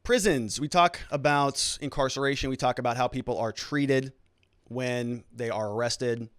Prisons. We talk about incarceration. We talk about how people are treated when they are arrested.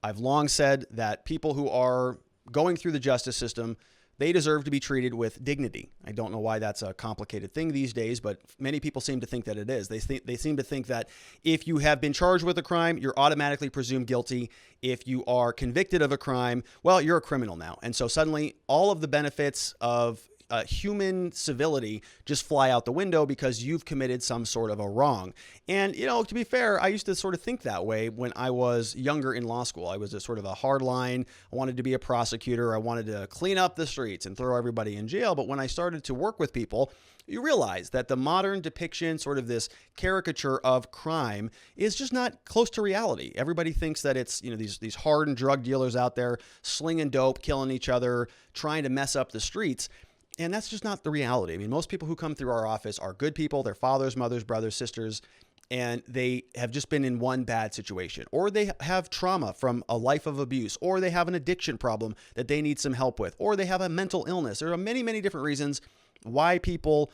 I've long said that people who are going through the justice system, they deserve to be treated with dignity. I don't know why that's a complicated thing these days, but many people seem to think that it is. They seem to think that if you have been charged with a crime, you're automatically presumed guilty. If you are convicted of a crime, well, you're a criminal now. And so suddenly all of the benefits of human civility just fly out the window because you've committed some sort of a wrong. And, to be fair, I used to sort of think that way when I was younger in law school. I was a sort of a hard line. I wanted to be a prosecutor. I wanted to clean up the streets and throw everybody in jail. But when I started to work with people, you realize that the modern depiction, sort of this caricature of crime, is just not close to reality. Everybody thinks that it's, these hardened drug dealers out there slinging dope, killing each other, trying to mess up the streets. And that's just not the reality. I mean, most people who come through our office are good people. They're fathers, mothers, brothers, sisters, and they have just been in one bad situation, or they have trauma from a life of abuse, or they have an addiction problem that they need some help with, or they have a mental illness. There are many, many different reasons why people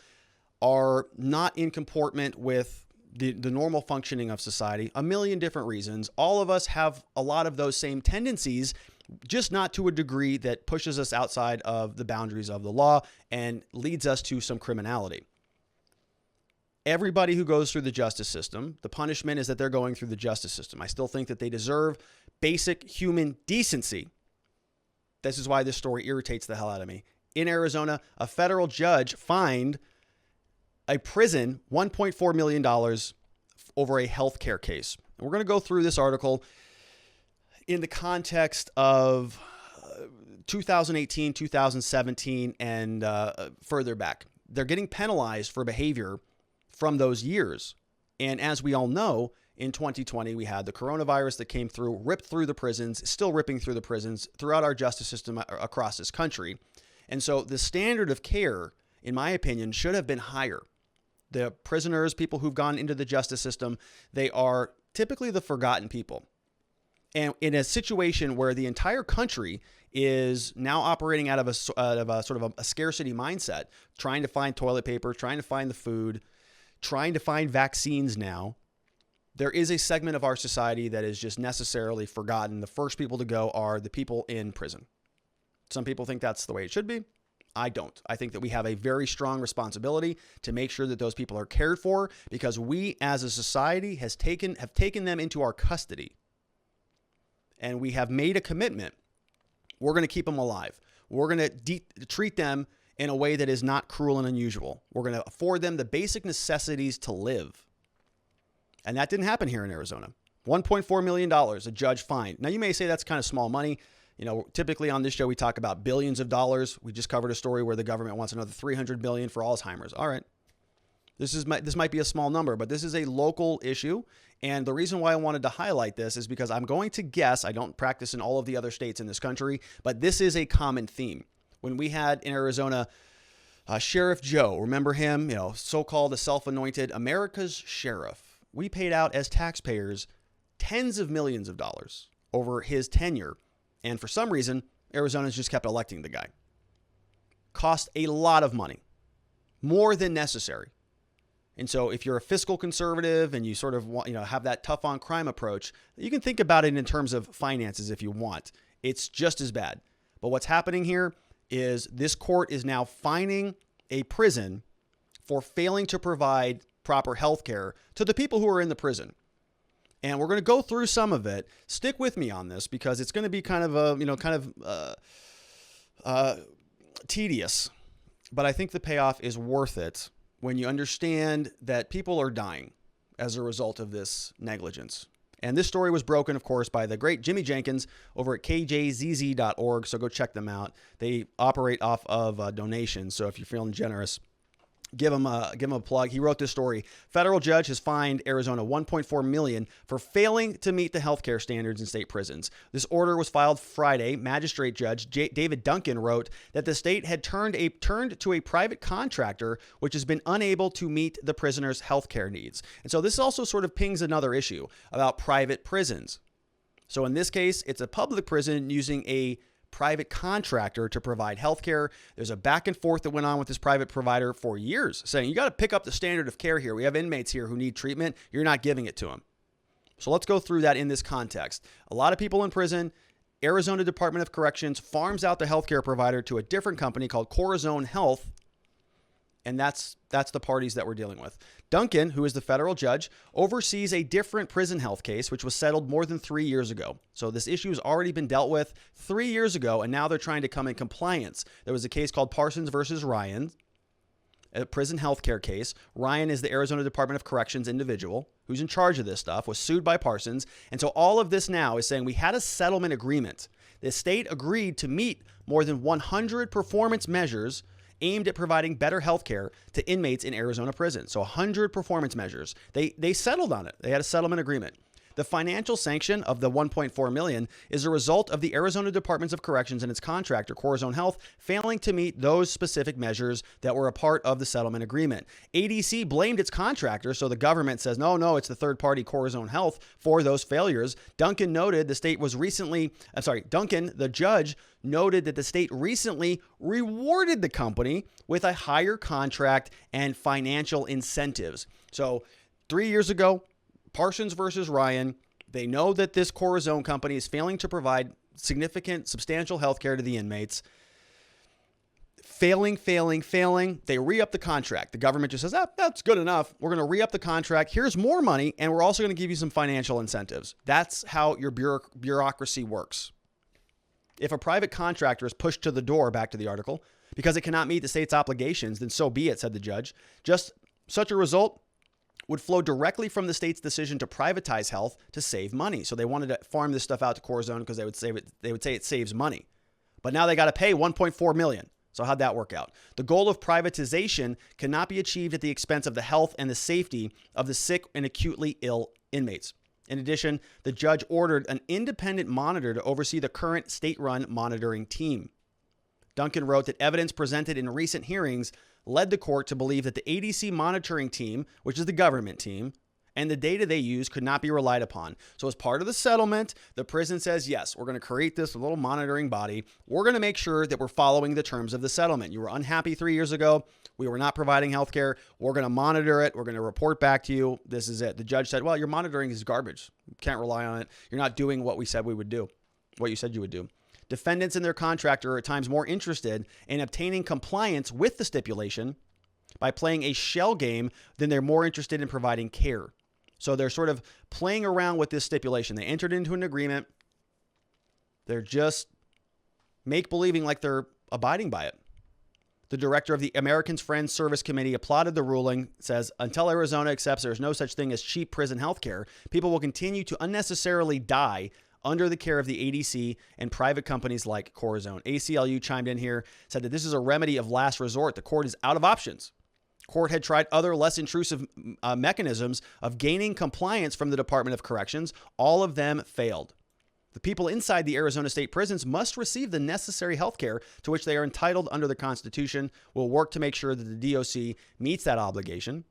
are not in comportment with the normal functioning of society. A million different reasons. All of us have a lot of those same tendencies, just not to a degree that pushes us outside of the boundaries of the law and leads us to some criminality. Everybody who goes through the justice system, the punishment is that they're going through the justice system. I still think that they deserve basic human decency. This is why this story irritates the hell out of me. In Arizona, a federal judge fined a prison $1.4 million over a healthcare case. And we're going to go through this article in the context of 2018, 2017, and further back. They're getting penalized for behavior from those years. And as we all know, in 2020, we had the coronavirus that came through, ripped through the prisons, still ripping through the prisons throughout our justice system across this country. And so the standard of care, in my opinion, should have been higher. The prisoners, people who've gone into the justice system, they are typically the forgotten people. And in a situation where the entire country is now operating out of a sort of a scarcity mindset, trying to find toilet paper, trying to find the food, trying to find vaccines now, there is a segment of our society that is just necessarily forgotten. The first people to go are the people in prison. Some people think that's the way it should be. I don't. I think that we have a very strong responsibility to make sure that those people are cared for, because we as a society have taken them into our custody. And we have made a commitment. We're going to keep them alive. We're going to treat them in a way that is not cruel and unusual. We're going to afford them the basic necessities to live. And that didn't happen here in Arizona. $1.4 million a judge fined. Now, you may say that's kind of small money. Typically on this show, we talk about billions of dollars. We just covered a story where the government wants another $300 billion for Alzheimer's. All right. This might be a small number, but this is a local issue. And the reason why I wanted to highlight this is because I'm going to guess, I don't practice in all of the other states in this country, but this is a common theme. When we had in Arizona, Sheriff Joe, remember him, so-called a self-anointed America's sheriff. We paid out as taxpayers tens of millions of dollars over his tenure. And for some reason, Arizona's just kept electing the guy. Cost a lot of money, more than necessary. And so if you're a fiscal conservative and you sort of want, have that tough on crime approach, you can think about it in terms of finances if you want. It's just as bad. But what's happening here is this court is now fining a prison for failing to provide proper health care to the people who are in the prison. And we're going to go through some of it. Stick with me on this because it's going to be kind of tedious. But I think the payoff is worth it when you understand that people are dying as a result of this negligence. And this story was broken, of course, by the great Jimmy Jenkins over at kjzz.org. So go check them out. They operate off of donations. So if you're feeling generous, give him a plug. He wrote this story. Federal judge has fined Arizona $1.4 million for failing to meet the healthcare standards in state prisons. This order was filed Friday. Magistrate Judge David Duncan wrote that the state had turned to a private contractor which has been unable to meet the prisoners' healthcare needs. And so this also sort of pings another issue about private prisons. So in this case, it's a public prison using a private contractor to provide healthcare. There's a back and forth that went on with this private provider for years, saying, you got to pick up the standard of care here. We have inmates here who need treatment. You're not giving it to them. So let's go through that in this context. A lot of people in prison. Arizona Department of Corrections farms out the healthcare provider to a different company called Corizon Health. And that's the parties that we're dealing with. Duncan, who is the federal judge, oversees a different prison health case, which was settled more than 3 years ago. So this issue has already been dealt with 3 years ago, and now they're trying to come in compliance. There was a case called Parsons versus Ryan, a prison healthcare case. Ryan is the Arizona Department of Corrections individual who's in charge of this stuff, was sued by Parsons. And so all of this now is saying we had a settlement agreement. The state agreed to meet more than 100 performance measures aimed at providing better health care to inmates in Arizona prison. So 100 performance measures. They settled on it. They had a settlement agreement. The financial sanction of the $1.4 million is a result of the Arizona Departments of Corrections and its contractor, Corizon Health, failing to meet those specific measures that were a part of the settlement agreement. ADC blamed its contractor, so the government says, no, it's the third party Corizon Health for those failures. Duncan, the judge, noted that the state recently rewarded the company with a higher contract and financial incentives. So 3 years ago, Parsons versus Ryan, they know that this Corizon company is failing to provide substantial health care to the inmates. Failing. They re-up the contract. The government just says, that's good enough. We're going to re-up the contract. Here's more money, and we're also going to give you some financial incentives. That's how your bureaucracy works. If a private contractor is pushed to the door, back to the article, because it cannot meet the state's obligations, then so be it, said the judge. Just such a result would flow directly from the state's decision to privatize health to save money. So they wanted to farm this stuff out to Corizon because they would say it saves money. But now they got to pay $1.4 million. So how'd that work out? The goal of privatization cannot be achieved at the expense of the health and the safety of the sick and acutely ill inmates. In addition, the judge ordered an independent monitor to oversee the current state-run monitoring team. Duncan wrote that evidence presented in recent hearings led the court to believe that the ADC monitoring team, which is the government team, and the data they use could not be relied upon. So as part of the settlement, the prison says, yes, we're going to create this little monitoring body. We're going to make sure that we're following the terms of the settlement. You were unhappy 3 years ago. We were not providing health care. We're going to monitor it. We're going to report back to you. This is it. The judge said, well, your monitoring is garbage. You can't rely on it. You're not doing what we said we would do, what you said you would do. Defendants and their contractor are at times more interested in obtaining compliance with the stipulation by playing a shell game than they're more interested in providing care. So they're sort of playing around with this stipulation. They entered into an agreement. They're just make-believing like they're abiding by it. The director of the Americans Friends Service Committee applauded the ruling, says, until Arizona accepts there's no such thing as cheap prison health care, people will continue to unnecessarily die under the care of the ADC and private companies like Corizon. ACLU chimed in here, said that this is a remedy of last resort. The court is out of options. Court had tried other less intrusive mechanisms of gaining compliance from the Department of Corrections. All of them failed. The people inside the Arizona state prisons must receive the necessary health care to which they are entitled under the Constitution. We'll work to make sure that the DOC meets that obligation,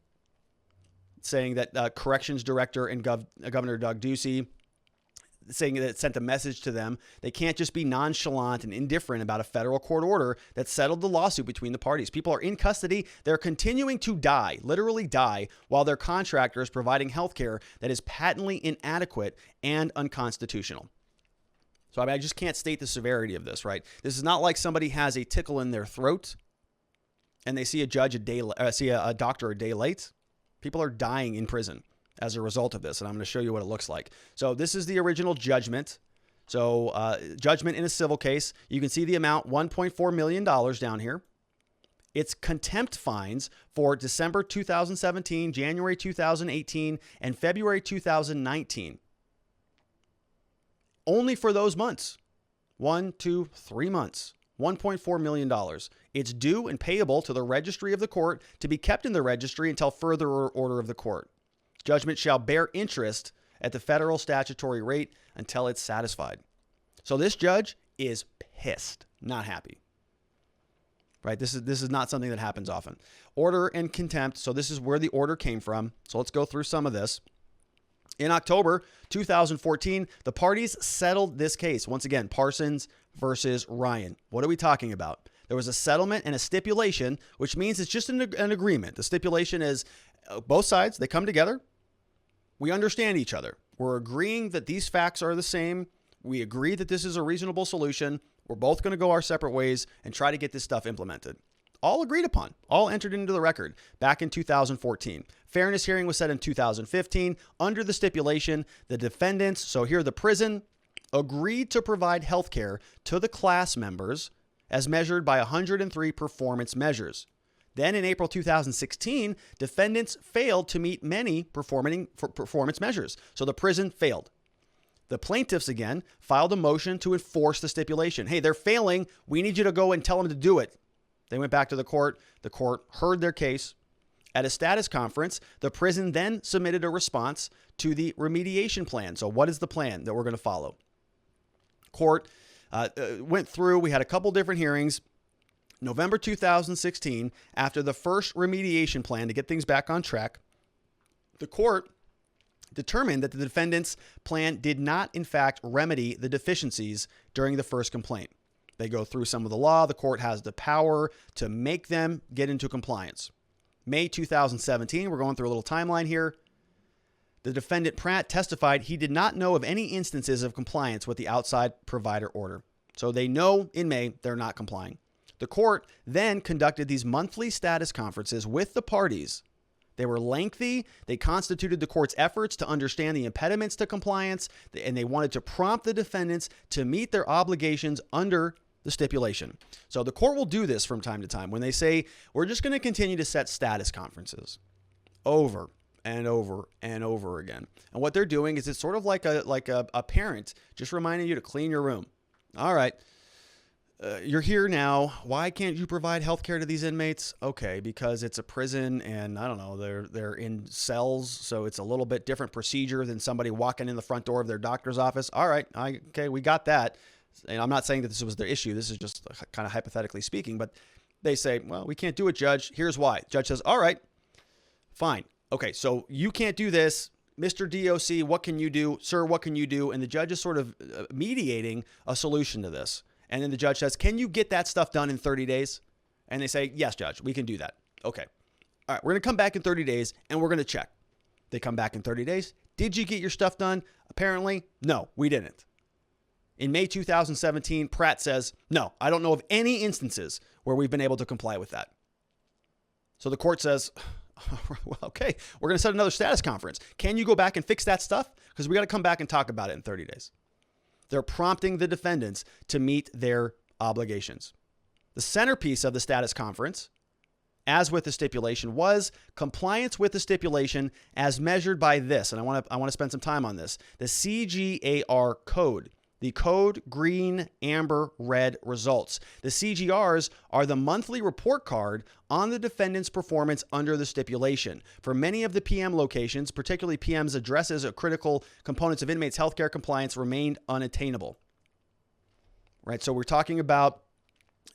saying that Corrections Director and Governor Doug Ducey, saying that it sent a message to them. They can't just be nonchalant and indifferent about a federal court order that settled the lawsuit between the parties. People are in custody. They're continuing to die, literally die, while their contractor is providing health care that is patently inadequate and unconstitutional. So I just can't state the severity of this, right? This is not like somebody has a tickle in their throat and they see a doctor a day late. People are dying in prison as a result of this, and I'm going to show you what it looks like. So this is the original judgment. So judgment in a civil case. You can see the amount, $1.4 million down here. It's contempt fines for December 2017, January 2018, and February 2019. Only for those months. 1, 2, 3 months. $1.4 million. It's due and payable to the registry of the court to be kept in the registry until further order of the court. Judgment shall bear interest at the federal statutory rate until it's satisfied. So this judge is pissed, not happy. Right? This is not something that happens often. Order and contempt. So this is where the order came from. So let's go through some of this. In October 2014, the parties settled this case. Once again, Parsons versus Ryan. What are we talking about? There was a settlement and a stipulation, which means it's just an agreement. The stipulation is both sides, they come together. We understand each other. We're agreeing that these facts are the same. We agree that this is a reasonable solution. We're both going to go our separate ways and try to get this stuff implemented. All agreed upon, all entered into the record back in 2014. Fairness hearing was set in 2015. Under the stipulation, the defendants, so here the prison, agreed to provide health care to the class members as measured by 103 performance measures. Then in April 2016, defendants failed to meet many performance measures. So the prison failed. The plaintiffs, again, filed a motion to enforce the stipulation. Hey, they're failing. We need you to go and tell them to do it. They went back to the court. The court heard their case. At a status conference, the prison then submitted a response to the remediation plan. So what is the plan that we're going to follow? Court went through. We had a couple different hearings. November 2016, after the first remediation plan to get things back on track, the court determined that the defendant's plan did not, in fact, remedy the deficiencies during the first complaint. They go through some of the law. The court has the power to make them get into compliance. May 2017, we're going through a little timeline here. The defendant Pratt testified he did not know of any instances of compliance with the outside provider order. So they know in May they're not complying. The court then conducted these monthly status conferences with the parties. They were lengthy. They constituted the court's efforts to understand the impediments to compliance, and they wanted to prompt the defendants to meet their obligations under the stipulation. So the court will do this from time to time when they say, we're just going to continue to set status conferences over and over and over again. And what they're doing is it's sort of like a parent just reminding you to clean your room. All right. You're here now. Why can't you provide health care to these inmates? Okay, because it's a prison and I don't know, they're in cells, so it's a little bit different procedure than somebody walking in the front door of their doctor's office. All right, okay, we got that. And I'm not saying that this was their issue. This is just kind of hypothetically speaking, but they say, well, we can't do it, Judge. Here's why. Judge says, all right, fine. Okay, so you can't do this. Mr. DOC, what can you do? Sir, what can you do? And the judge is sort of mediating a solution to this. And then the judge says, can you get that stuff done in 30 days? And they say, yes, Judge, we can do that. Okay. All right, we're going to come back in 30 days and we're going to check. They come back in 30 days. Did you get your stuff done? Apparently, no, we didn't. In May 2017, Pratt says, no, I don't know of any instances where we've been able to comply with that. So the court says, well, okay, we're going to set another status conference. Can you go back and fix that stuff? Because we got to come back and talk about it in 30 days. They're prompting the defendants to meet their obligations. The centerpiece of the status conference, as with the stipulation, was compliance with the stipulation as measured by this. And I want to spend some time on this. The CGAR code. The code green, amber, red results. The CGRs are the monthly report card on the defendant's performance under the stipulation. For many of the PM locations, particularly PM's addresses of critical components of inmates' healthcare compliance remained unattainable. Right, so we're talking about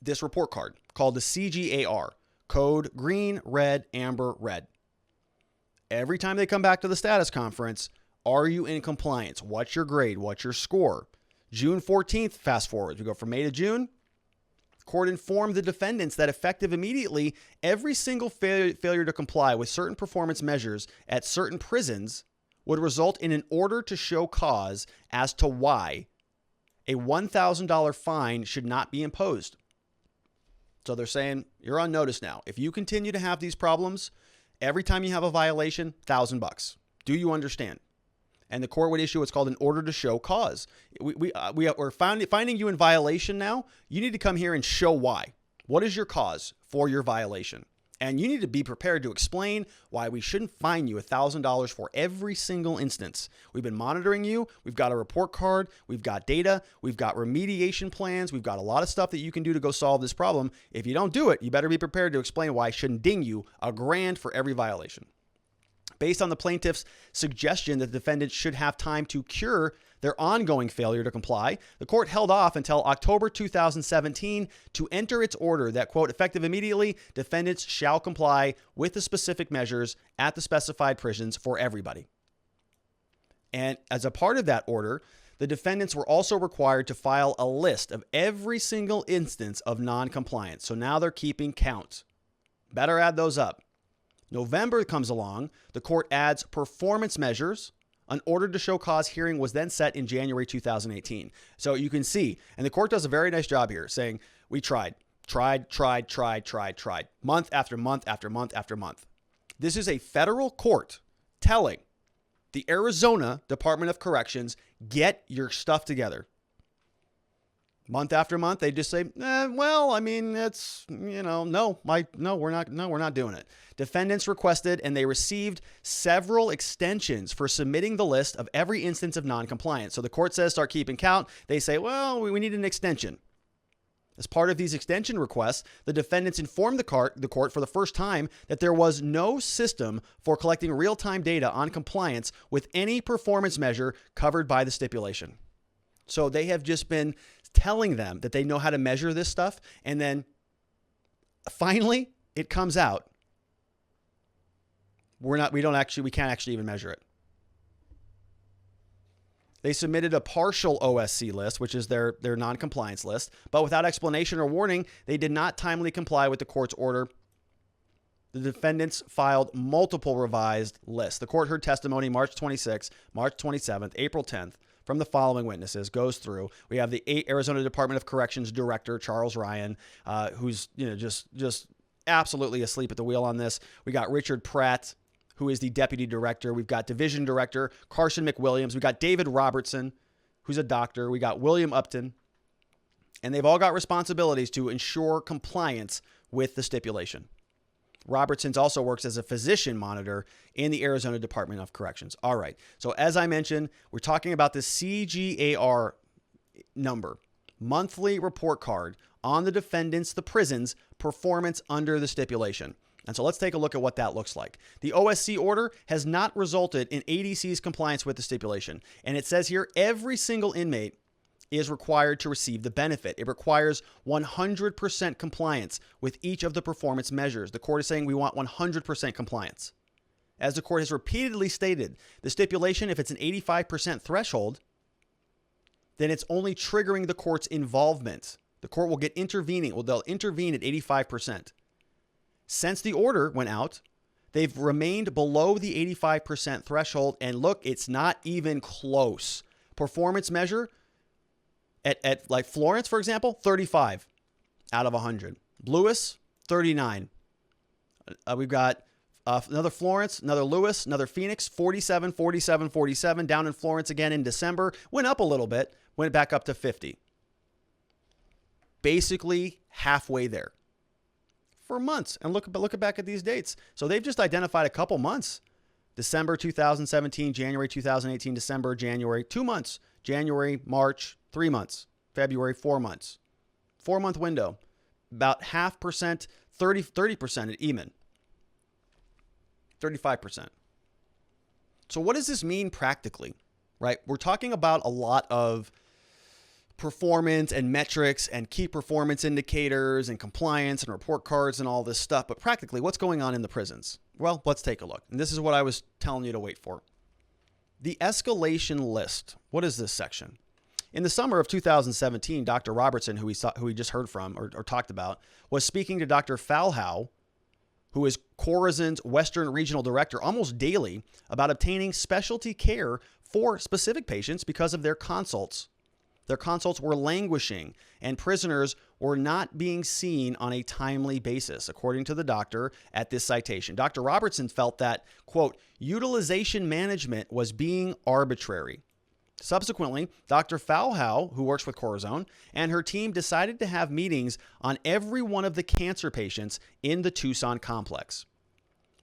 this report card called the CGAR, code green, red, amber, red. Every time they come back to the status conference, are you in compliance? What's your grade? What's your score? June 14th, fast forward. We go from May to June. Court informed the defendants that effective immediately, every single failure to comply with certain performance measures at certain prisons would result in an order to show cause as to why a $1,000 fine should not be imposed. So they're saying, you're on notice now. If you continue to have these problems, every time you have a violation, $1,000. Do you understand? And the court would issue what's called an order to show cause. We're finding you in violation now. You need to come here and show why. What is your cause for your violation? And you need to be prepared to explain why we shouldn't fine you $1,000 for every single instance. We've been monitoring you. We've got a report card. We've got data. We've got remediation plans. We've got a lot of stuff that you can do to go solve this problem. If you don't do it, you better be prepared to explain why I shouldn't ding you $1,000 for every violation. Based on the plaintiff's suggestion that the defendants should have time to cure their ongoing failure to comply, the court held off until October 2017 to enter its order that, quote, effective immediately, defendants shall comply with the specific measures at the specified prisons for everybody. And as a part of that order, the defendants were also required to file a list of every single instance of non-compliance. So now they're keeping count. Better add those up. November comes along. The court adds performance measures. An order to show cause hearing was then set in January 2018. So you can see, and the court does a very nice job here saying, we tried, month after month after month after month. This is a federal court telling the Arizona Department of Corrections, get your stuff together. Month after month, they just say, well, I mean, it's, no, we're not doing it. Defendants requested and they received several extensions for submitting the list of every instance of noncompliance. So the court says, start keeping count. They say, well, we need an extension. As part of these extension requests, the defendants informed the court for the first time that there was no system for collecting real-time data on compliance with any performance measure covered by the stipulation. So they have just been telling them that they know how to measure this stuff, and then finally it comes out. We can't actually even measure it. They submitted a partial OSC list, which is their non-compliance list, but without explanation or warning, they did not timely comply with the court's order. The defendants filed multiple revised lists. The court heard testimony March 26th, March 27th, April 10th from the following witnesses. Goes through. We have the Arizona Department of Corrections Director, Charles Ryan, who's just absolutely asleep at the wheel on this. We got Richard Pratt, who is the deputy director. We've got division director Carson McWilliams. We got David Robertson, who's a doctor. We got William Upton. And they've all got responsibilities to ensure compliance with the stipulation. Robertson's also works as a physician monitor in the Arizona Department of Corrections. All right. So as I mentioned, we're talking about the CGAR number, monthly report card on the defendants, the prison's performance under the stipulation. And so let's take a look at what that looks like. The OSC order has not resulted in ADC's compliance with the stipulation. And it says here, every single inmate is required to receive the benefit. It requires 100% compliance with each of the performance measures. The court is saying we want 100% compliance. As the court has repeatedly stated, the stipulation, if it's an 85% threshold, then it's only triggering the court's involvement. The court will get intervening. Well, they'll intervene at 85%. Since the order went out, they've remained below the 85% threshold. And look, it's not even close. Performance measure at like Florence, for example, 35 out of 100. Lewis, 39. We've got another Florence, another Lewis, another Phoenix, 47, 47, 47. Down in Florence again in December. Went up a little bit, went back up to 50. Basically halfway there. For months. And look back at these dates. So they've just identified a couple months. December 2017, January 2018, December, January, 2 months. January, March, 3 months. February, 4 months. 4-month window. About 0.5%, 30% at even. 35%. So what does this mean practically? Right? We're talking about a lot of performance and metrics and key performance indicators and compliance and report cards and all this stuff. But practically, what's going on in the prisons? Well, let's take a look. And this is what I was telling you to wait for. The escalation list. What is this section? In the summer of 2017, Dr. Robertson, who we just heard from or talked about, was speaking to Dr. Falhow, who is Corizon's Western Regional Director, almost daily about obtaining specialty care for specific patients because of their consults. Their consults were languishing, and prisoners were not being seen on a timely basis, according to the doctor at this citation. Dr. Robertson felt that, quote, utilization management was being arbitrary. Subsequently, Dr. Falhow, who works with Corizon, and her team decided to have meetings on every one of the cancer patients in the Tucson complex.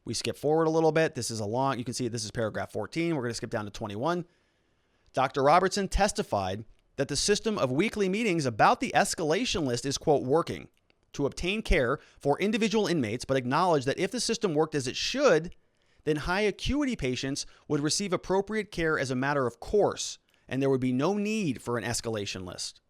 We skip forward a little bit. This is you can see this is paragraph 14. We're going to skip down to 21. Dr. Robertson testified that the system of weekly meetings about the escalation list is, quote, working to obtain care for individual inmates, but acknowledged that if the system worked as it should, then high acuity patients would receive appropriate care as a matter of course, and there would be no need for an escalation list.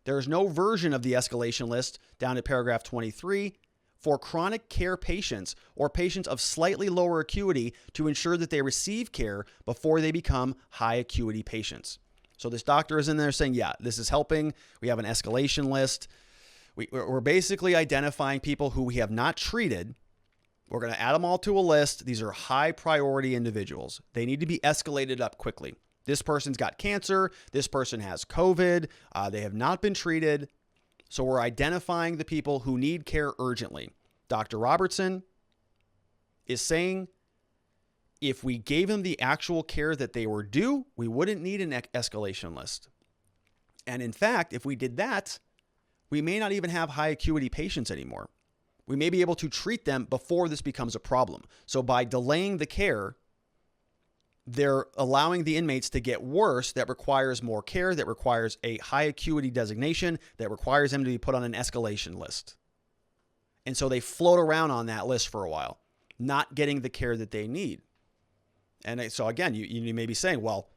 There is no version of the escalation list down at paragraph 23 for chronic care patients or patients of slightly lower acuity to ensure that they receive care before they become high acuity patients. So this doctor is in there saying, yeah, this is helping. We have an escalation list. We're basically identifying people who we have not treated. We're going to add them all to a list. These are high priority individuals. They need to be escalated up quickly. This person's got cancer. This person has COVID. They have not been treated. So we're identifying the people who need care urgently. Dr. Robertson is saying if we gave them the actual care that they were due, we wouldn't need an escalation list. And in fact, if we did that, we may not even have high acuity patients anymore. We may be able to treat them before this becomes a problem. So by delaying the care, they're allowing the inmates to get worse. That requires more care, that requires a high acuity designation, that requires them to be put on an escalation list. And so they float around on that list for a while, not getting the care that they need. And so again, you may be saying, well,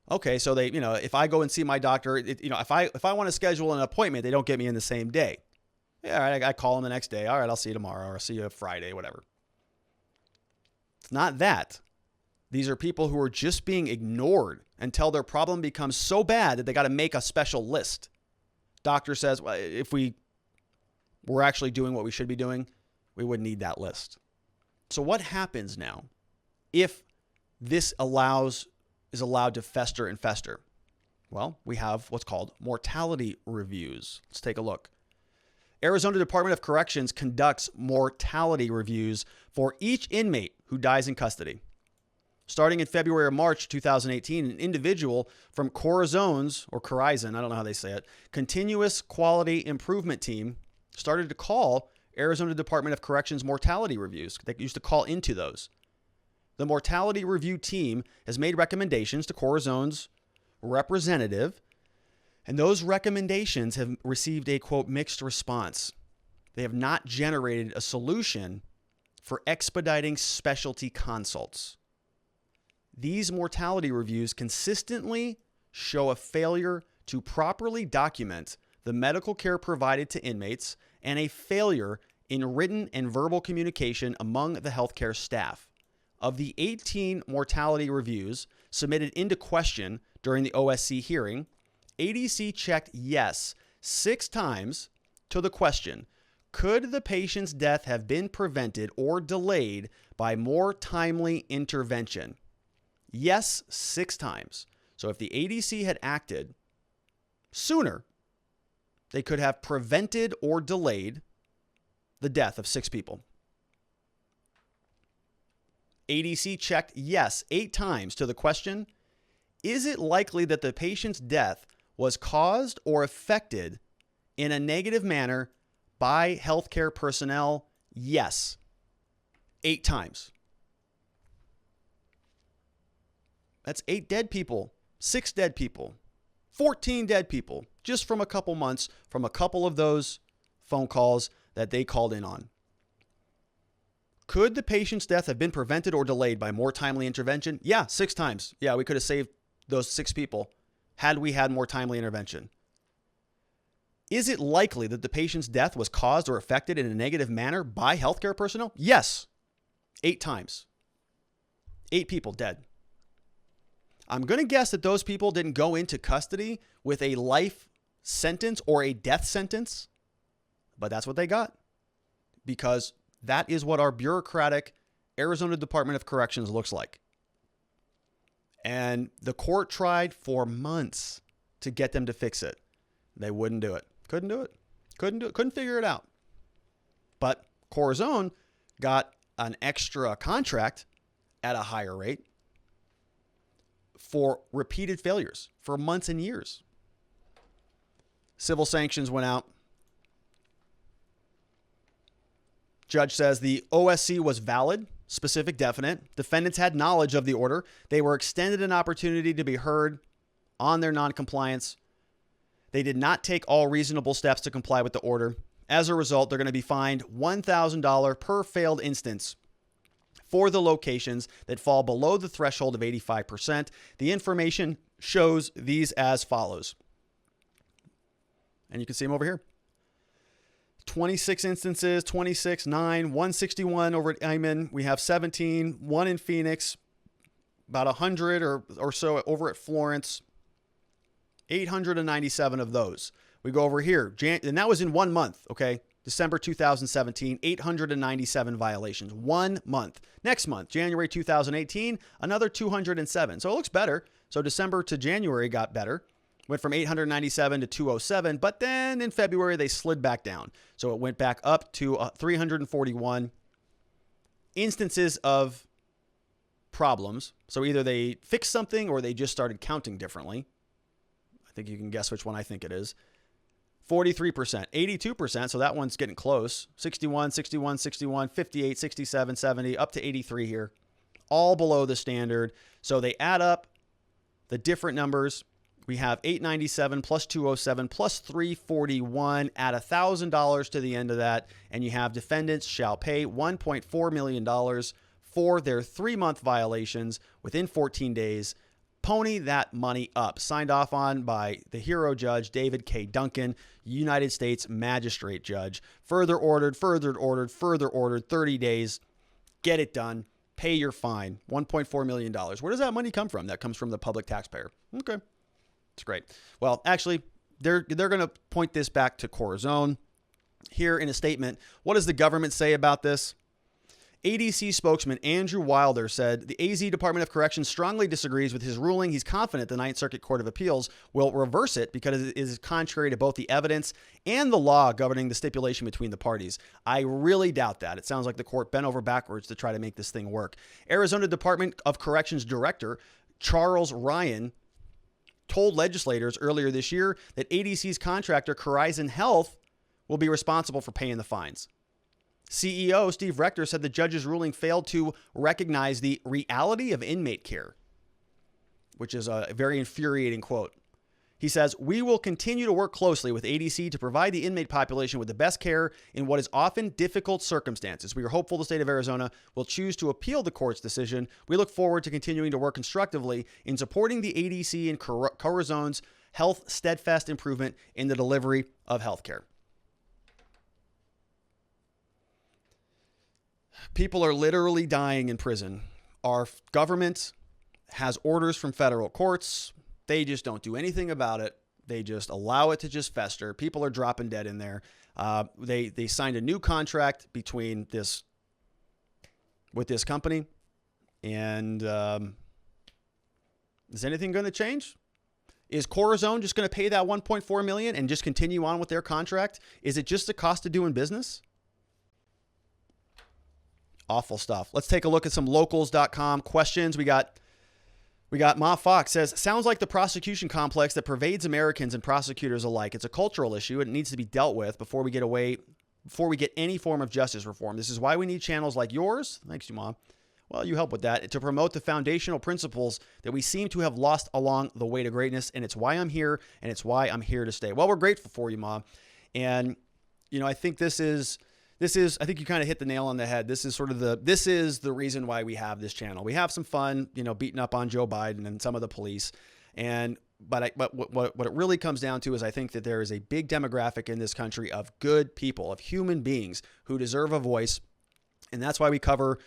okay, so they, if I go and see my doctor, if I want to schedule an appointment, they don't get me in the same day. Yeah, all right, I call them the next day. All right, I'll see you tomorrow, or I'll see you Friday, whatever. It's not that. These are people who are just being ignored until their problem becomes so bad that they got to make a special list. Doctor says, well, if we were actually doing what we should be doing, we wouldn't need that list. So what happens now if this is allowed to fester and fester? Well, we have what's called mortality reviews. Let's take a look. Arizona Department of Corrections conducts mortality reviews for each inmate who dies in custody. Starting in February or March 2018, an individual from Corizon's, or Corizon, I don't know how they say it, Continuous Quality Improvement Team started to call Arizona Department of Corrections mortality reviews. They used to call into those. The mortality review team has made recommendations to Corizon's representative, and those recommendations have received a, quote, mixed response. They have not generated a solution for expediting specialty consults. These mortality reviews consistently show a failure to properly document the medical care provided to inmates and a failure in written and verbal communication among the healthcare staff. Of the 18 mortality reviews submitted into question during the OSC hearing, ADC checked yes 6 times to the question, could the patient's death have been prevented or delayed by more timely intervention? Yes, 6 times. So if the ADC had acted sooner, they could have prevented or delayed the death of 6 people. ADC checked yes 8 times to the question, is it likely that the patient's death was caused or affected in a negative manner by healthcare personnel? Yes, 8 times. That's 8 dead people, 6 dead people, 14 dead people, just from a couple months, from a couple of those phone calls that they called in on. Could the patient's death have been prevented or delayed by more timely intervention? Yeah, 6 times. Yeah, we could have saved those 6 people had we had more timely intervention. Is it likely that the patient's death was caused or affected in a negative manner by healthcare personnel? Yes, 8 times. 8 people dead. I'm going to guess that those people didn't go into custody with a life sentence or a death sentence, but that's what they got, because that is what our bureaucratic Arizona Department of Corrections looks like. And the court tried for months to get them to fix it. They wouldn't do it. Couldn't do it. Couldn't figure it out. But Corizon got an extra contract at a higher rate for repeated failures for months and years. Civil sanctions went out. Judge says the OSC was valid, specific, definite. Defendants had knowledge of the order. They were extended an opportunity to be heard on their noncompliance. They did not take all reasonable steps to comply with the order. As a result, they're going to be fined $1,000 per failed instance for the locations that fall below the threshold of 85%. The information shows these as follows. And you can see them over here. 26 instances, 26, 9, 161 over at Eyman. We have 17, 1 in Phoenix, about 100 or so over at Florence. 897 of those. We go over here, and that was in 1 month, okay? December 2017, 897 violations. 1 month. Next month, January 2018, another 207. So it looks better. So December to January got better. Went from 897 to 207, but then in February, they slid back down. So it went back up to 341 instances of problems. So either they fixed something or they just started counting differently. I think you can guess which one I think it is. 43%, 82%, so that one's getting close. 61, 61, 61, 58, 67, 70, up to 83 here. All below the standard. So they add up the different numbers. We have 897 plus 207 plus 341, add $1,000 to the end of that, and you have defendants shall pay $1.4 million for their 3-month violations within 14 days. Pony that money up. Signed off on by the hero judge, David K. Duncan, United States Magistrate Judge. Further ordered, 30 days. Get it done. Pay your fine. $1.4 million. Where does that money come from? That comes from the public taxpayer. Okay. It's great. Well, actually, they're going to point this back to Corizon. Here in a statement, what does the government say about this? ADC spokesman Andrew Wilder said the AZ Department of Corrections strongly disagrees with his ruling. He's confident the Ninth Circuit Court of Appeals will reverse it because it is contrary to both the evidence and the law governing the stipulation between the parties. I really doubt that. It sounds like the court bent over backwards to try to make this thing work. Arizona Department of Corrections Director Charles Ryan told legislators earlier this year that ADC's contractor Corizon Health will be responsible for paying the fines. CEO Steve Rector said the judge's ruling failed to recognize the reality of inmate care, which is a very infuriating quote. He says, "We will continue to work closely with ADC to provide the inmate population with the best care in what is often difficult circumstances. We are hopeful the state of Arizona will choose to appeal the court's decision. We look forward to continuing to work constructively in supporting the ADC and Corizon's health steadfast improvement in the delivery of health care." People are literally dying in prison. Our government has orders from federal courts. They just don't do anything about it. They just allow it to just fester. People are dropping dead in there. They signed a new contract with this company. And is anything going to change? Is Corizon just going to pay that $1.4 million and just continue on with their contract? Is it just the cost of doing business? Awful stuff. Let's take a look at some locals.com questions. We got Ma Fox says, sounds like the prosecution complex that pervades Americans and prosecutors alike. It's a cultural issue and it needs to be dealt with before we get any form of justice reform. This is why we need channels like yours. Thanks, you, Ma. Well, you help with that, to promote the foundational principles that we seem to have lost along the way to greatness. And it's why I'm here, and it's why I'm here to stay. Well, we're grateful for you, Ma. And, I think I think you kind of hit the nail on the head. This is the reason why we have this channel. We have some fun, beating up on Joe Biden and some of the police. But what it really comes down to is I think that there is a big demographic in this country of good people, of human beings who deserve a voice. And that's why we cover,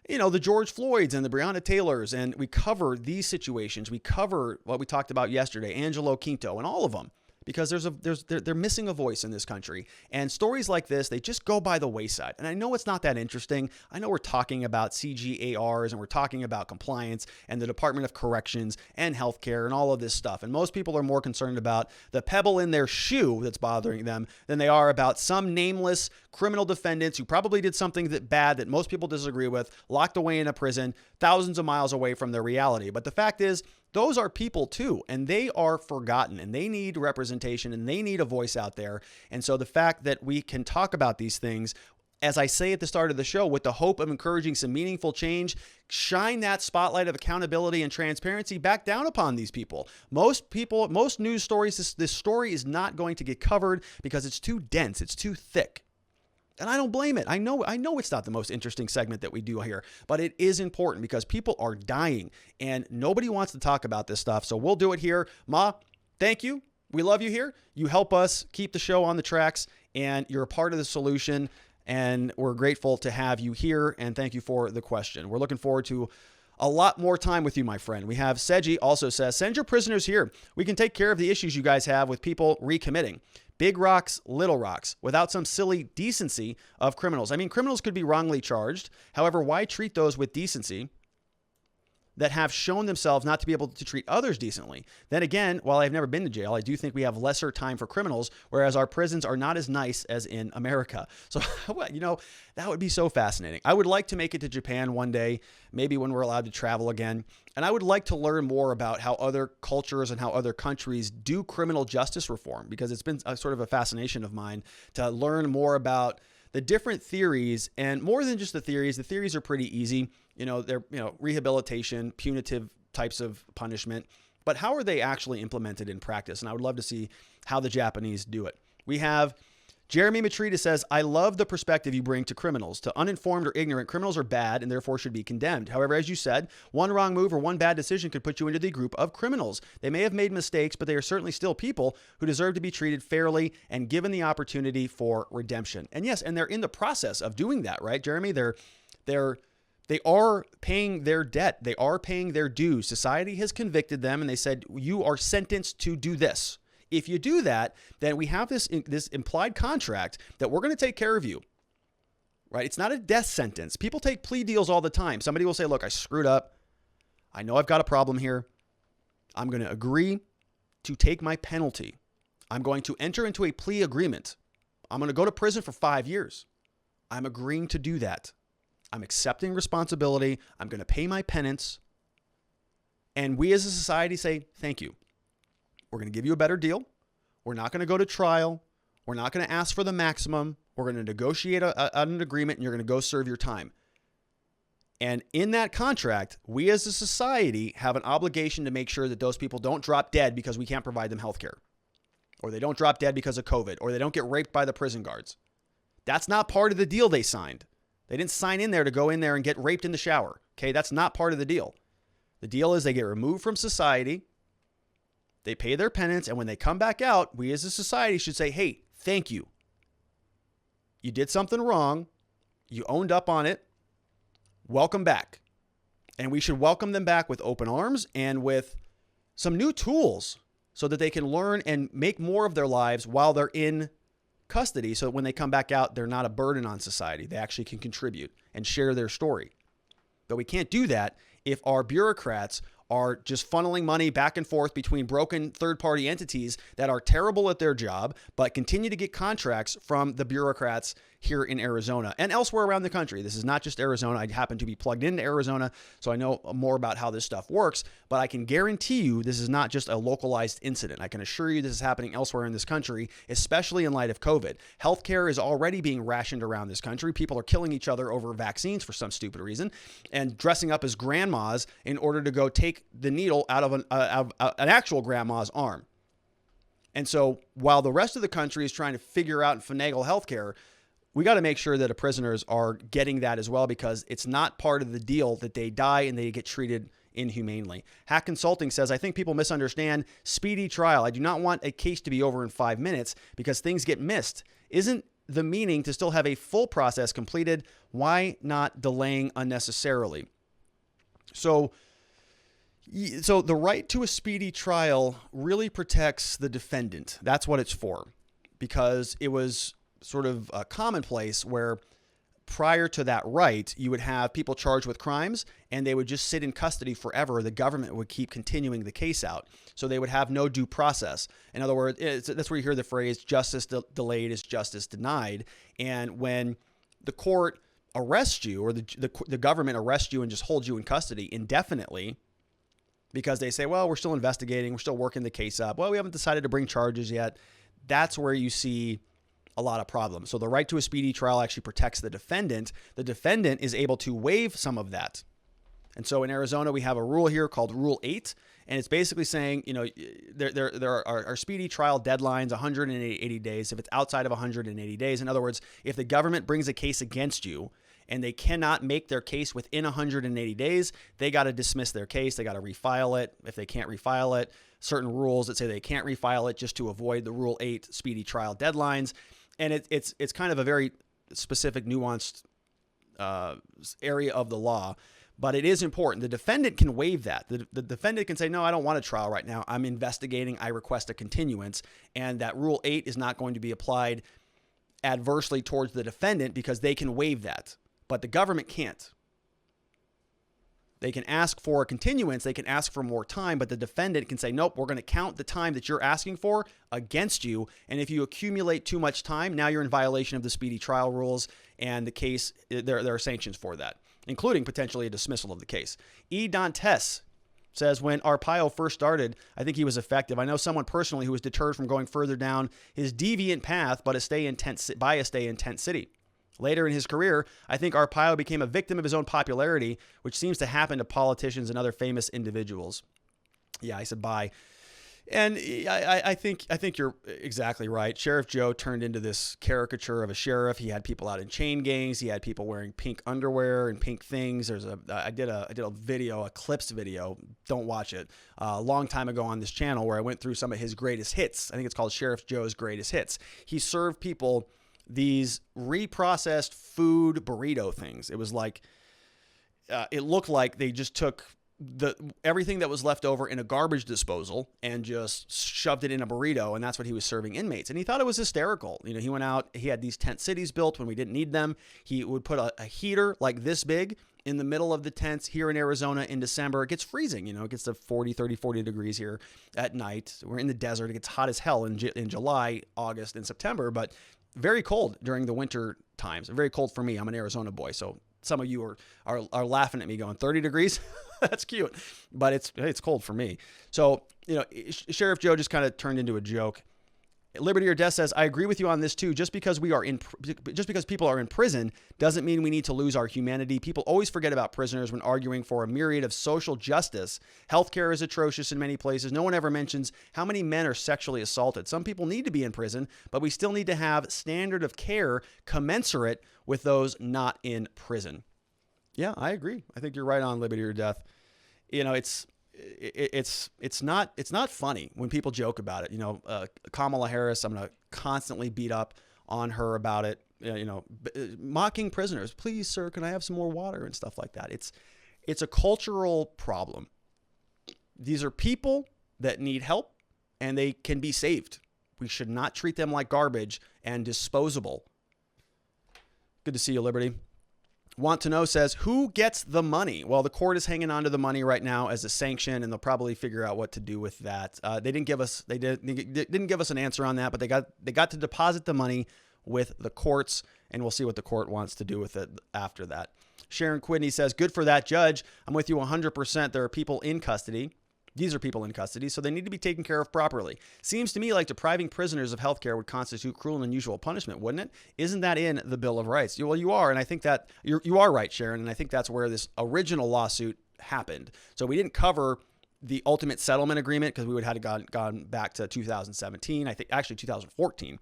the George Floyds and the Breonna Taylors. And we cover these situations. We cover what we talked about yesterday, Angelo Quinto and all of them. Because they're missing a voice in this country. And stories like this, they just go by the wayside. And I know it's not that interesting. I know we're talking about CGARs and we're talking about compliance and the Department of Corrections and healthcare and all of this stuff. And most people are more concerned about the pebble in their shoe that's bothering them than they are about some nameless criminal defendants who probably did something bad that most people disagree with, locked away in a prison, thousands of miles away from their reality. But the fact is, those are people too, and they are forgotten, and they need representation, and they need a voice out there. And so the fact that we can talk about these things, as I say at the start of the show, with the hope of encouraging some meaningful change, shine that spotlight of accountability and transparency back down upon these people. Most news stories, this story is not going to get covered because it's too dense, it's too thick. And I don't blame it. I know it's not the most interesting segment that we do here, but it is important because people are dying and nobody wants to talk about this stuff. So we'll do it here. Ma, thank you. We love you here. You help us keep the show on the tracks and you're a part of the solution. And we're grateful to have you here. And thank you for the question. We're looking forward to a lot more time with you, my friend. We have Seji also says, send your prisoners here. We can take care of the issues you guys have with people recommitting. Big rocks, little rocks, without some silly decency of criminals. I mean, criminals could be wrongly charged. However, why treat those with decency that have shown themselves not to be able to treat others decently? Then again, while I've never been to jail, I do think we have lesser time for criminals, whereas our prisons are not as nice as in America. So, that would be so fascinating. I would like to make it to Japan one day, maybe when we're allowed to travel again. And I would like to learn more about how other cultures and how other countries do criminal justice reform, because it's been sort of a fascination of mine to learn more about the different theories, and more than just the theories are pretty easy. They're, rehabilitation, punitive types of punishment, but how are they actually implemented in practice? And I would love to see how the Japanese do it. We have Jeremy Matrita says, I love the perspective you bring to criminals. To uninformed or ignorant, criminals are bad and therefore should be condemned. However, as you said, one wrong move or one bad decision could put you into the group of criminals. They may have made mistakes, but they are certainly still people who deserve to be treated fairly and given the opportunity for redemption. And yes, and they're in the process of doing that, right, Jeremy? They are paying their debt. They are paying their dues. Society has convicted them, and they said, you are sentenced to do this. If you do that, then we have this implied contract that we're going to take care of you, right? It's not a death sentence. People take plea deals all the time. Somebody will say, look, I screwed up. I know I've got a problem here. I'm going to agree to take my penalty. I'm going to enter into a plea agreement. I'm going to go to prison for 5 years. I'm agreeing to do that. I'm accepting responsibility. I'm going to pay my penance. And we as a society say, thank you. We're going to give you a better deal. We're not going to go to trial. We're not going to ask for the maximum. We're going to negotiate an agreement, and you're going to go serve your time. And in that contract, we as a society have an obligation to make sure that those people don't drop dead because we can't provide them health care, or they don't drop dead because of COVID, or they don't get raped by the prison guards. That's not part of the deal they signed. They didn't sign in there to go in there and get raped in the shower. Okay, that's not part of the deal. The deal is they get removed from society. They pay their penance, and when they come back out, we as a society should say, hey, thank you. You did something wrong. You owned up on it. Welcome back. And we should welcome them back with open arms and with some new tools so that they can learn and make more of their lives while they're in custody, so that when they come back out, they're not a burden on society. They actually can contribute and share their story. But we can't do that if our bureaucrats are just funneling money back and forth between broken third-party entities that are terrible at their job, but continue to get contracts from the bureaucrats here in Arizona and elsewhere around the country. This is not just Arizona. I happen to be plugged into Arizona, so I know more about how this stuff works, but I can guarantee you this is not just a localized incident. I can assure you this is happening elsewhere in this country, especially in light of COVID. Healthcare is already being rationed around this country. People are killing each other over vaccines for some stupid reason and dressing up as grandmas in order to go take the needle out of an actual grandma's arm. And so while the rest of the country is trying to figure out and finagle healthcare, we got to make sure that the prisoners are getting that as well, because it's not part of the deal that they die and they get treated inhumanely. Hack Consulting says, I think people misunderstand speedy trial. I do not want a case to be over in 5 minutes because things get missed. Isn't the meaning to still have a full process completed? Why not delaying unnecessarily? So the right to a speedy trial really protects the defendant. That's what it's for, because it was sort of a commonplace where prior to that right, you would have people charged with crimes and they would just sit in custody forever. The government would keep continuing the case out. So they would have no due process. In other words, that's where you hear the phrase justice delayed is justice denied. And when the court arrests you, or the government arrests you and just holds you in custody indefinitely, because they say, well, we're still investigating, we're still working the case up, well, we haven't decided to bring charges yet, that's where you see a lot of problems. So the right to a speedy trial actually protects the defendant. The defendant is able to waive some of that. And so in Arizona, we have a rule here called Rule 8, and it's basically saying, there are speedy trial deadlines, 180 days. If it's outside of 180 days, in other words, if the government brings a case against you and they cannot make their case within 180 days, they got to dismiss their case. They got to refile it. If they can't refile it, certain rules that say they can't refile it just to avoid the Rule 8 speedy trial deadlines. And it's kind of a very specific, nuanced area of the law. But it is important. The defendant can waive that. The defendant can say, no, I don't want a trial right now. I'm investigating. I request a continuance. And that Rule 8 is not going to be applied adversely towards the defendant because they can waive that. But the government can't. They can ask for a continuance. They can ask for more time, but the defendant can say, nope, we're going to count the time that you're asking for against you. And if you accumulate too much time, now you're in violation of the speedy trial rules, and the case, there are sanctions for that, including potentially a dismissal of the case. E. Dantes says, when Arpaio first started, I think he was effective. I know someone personally who was deterred from going further down his deviant path by a stay in tent city. Later in his career, I think Arpaio became a victim of his own popularity, which seems to happen to politicians and other famous individuals. Yeah, I said bye. And I think you're exactly right. Sheriff Joe turned into this caricature of a sheriff. He had people out in chain gangs. He had people wearing pink underwear and pink things. I did a video, a clips video. Don't watch it. A long time ago on this channel where I went through some of his greatest hits. I think it's called Sheriff Joe's Greatest Hits. He served people these reprocessed food burrito things. It was like, it looked like they just took everything that was left over in a garbage disposal and just shoved it in a burrito. And that's what he was serving inmates. And he thought it was hysterical. You know, he went out, he had these tent cities built when we didn't need them. He would put a heater like this big in the middle of the tents here in Arizona in December. It gets freezing, it gets to 40 degrees here at night. We're in the desert. It gets hot as hell in July, August, and September, but very cold during the winter times. Very cold for me. I'm an Arizona boy. So some of you are laughing at me going 30 degrees. That's cute, but it's cold for me. So, Sheriff Joe just kind of turned into a joke. Liberty or Death says, I agree with you on this too. Just because people are in prison doesn't mean we need to lose our humanity. People always forget about prisoners when arguing for a myriad of social justice. Healthcare is atrocious in many places. No one ever mentions how many men are sexually assaulted. Some people need to be in prison, but we still need to have standard of care commensurate with those not in prison. Yeah, I agree. I think you're right on Liberty or Death. It's not funny when people joke about it. Kamala Harris, I'm going to constantly beat up on her about it, mocking prisoners. Please, sir, can I have some more water and stuff like that? It's a cultural problem. These are people that need help and they can be saved. We should not treat them like garbage and disposable. Good to see you, Liberty. Want to Know says, who gets the money? Well, the court is hanging on to the money right now as a sanction, and they'll probably figure out what to do with that. They didn't give us an answer on that, but they got to deposit the money with the courts, and we'll see what the court wants to do with it after that. Sharon Quidney says, good for that judge. I'm with you 100%. There are people in custody. These are people in custody, so they need to be taken care of properly. Seems to me like depriving prisoners of health care would constitute cruel and unusual punishment, wouldn't it? Isn't that in the Bill of Rights? Well, you are, and I think that you are right, Sharon, and I think that's where this original lawsuit happened. So we didn't cover the ultimate settlement agreement because we would have gone back to 2017, I think actually 2014.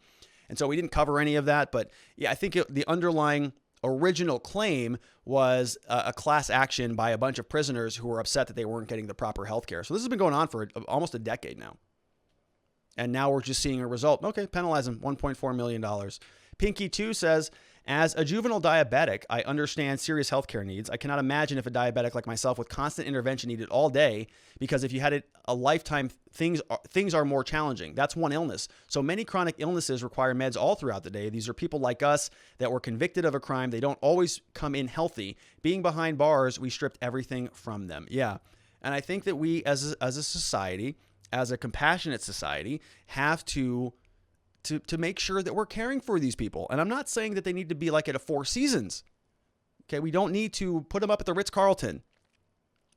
And so we didn't cover any of that, but yeah, I think the underlying original claim was a class action by a bunch of prisoners who were upset that they weren't getting the proper health care. So this has been going on for almost a decade now. And now we're just seeing a result. Okay, penalize them, $1.4 million. Pinky 2 says, as a juvenile diabetic, I understand serious healthcare needs. I cannot imagine if a diabetic like myself with constant intervention needed all day, because if you had it a lifetime, things are more challenging. That's one illness. So many chronic illnesses require meds all throughout the day. These are people like us that were convicted of a crime. They don't always come in healthy. Being behind bars, we stripped everything from them. Yeah. And I think that we as a society, as a compassionate society, have to make sure that we're caring for these people. And I'm not saying that they need to be like at a Four Seasons. Okay, we don't need to put them up at the Ritz-Carlton.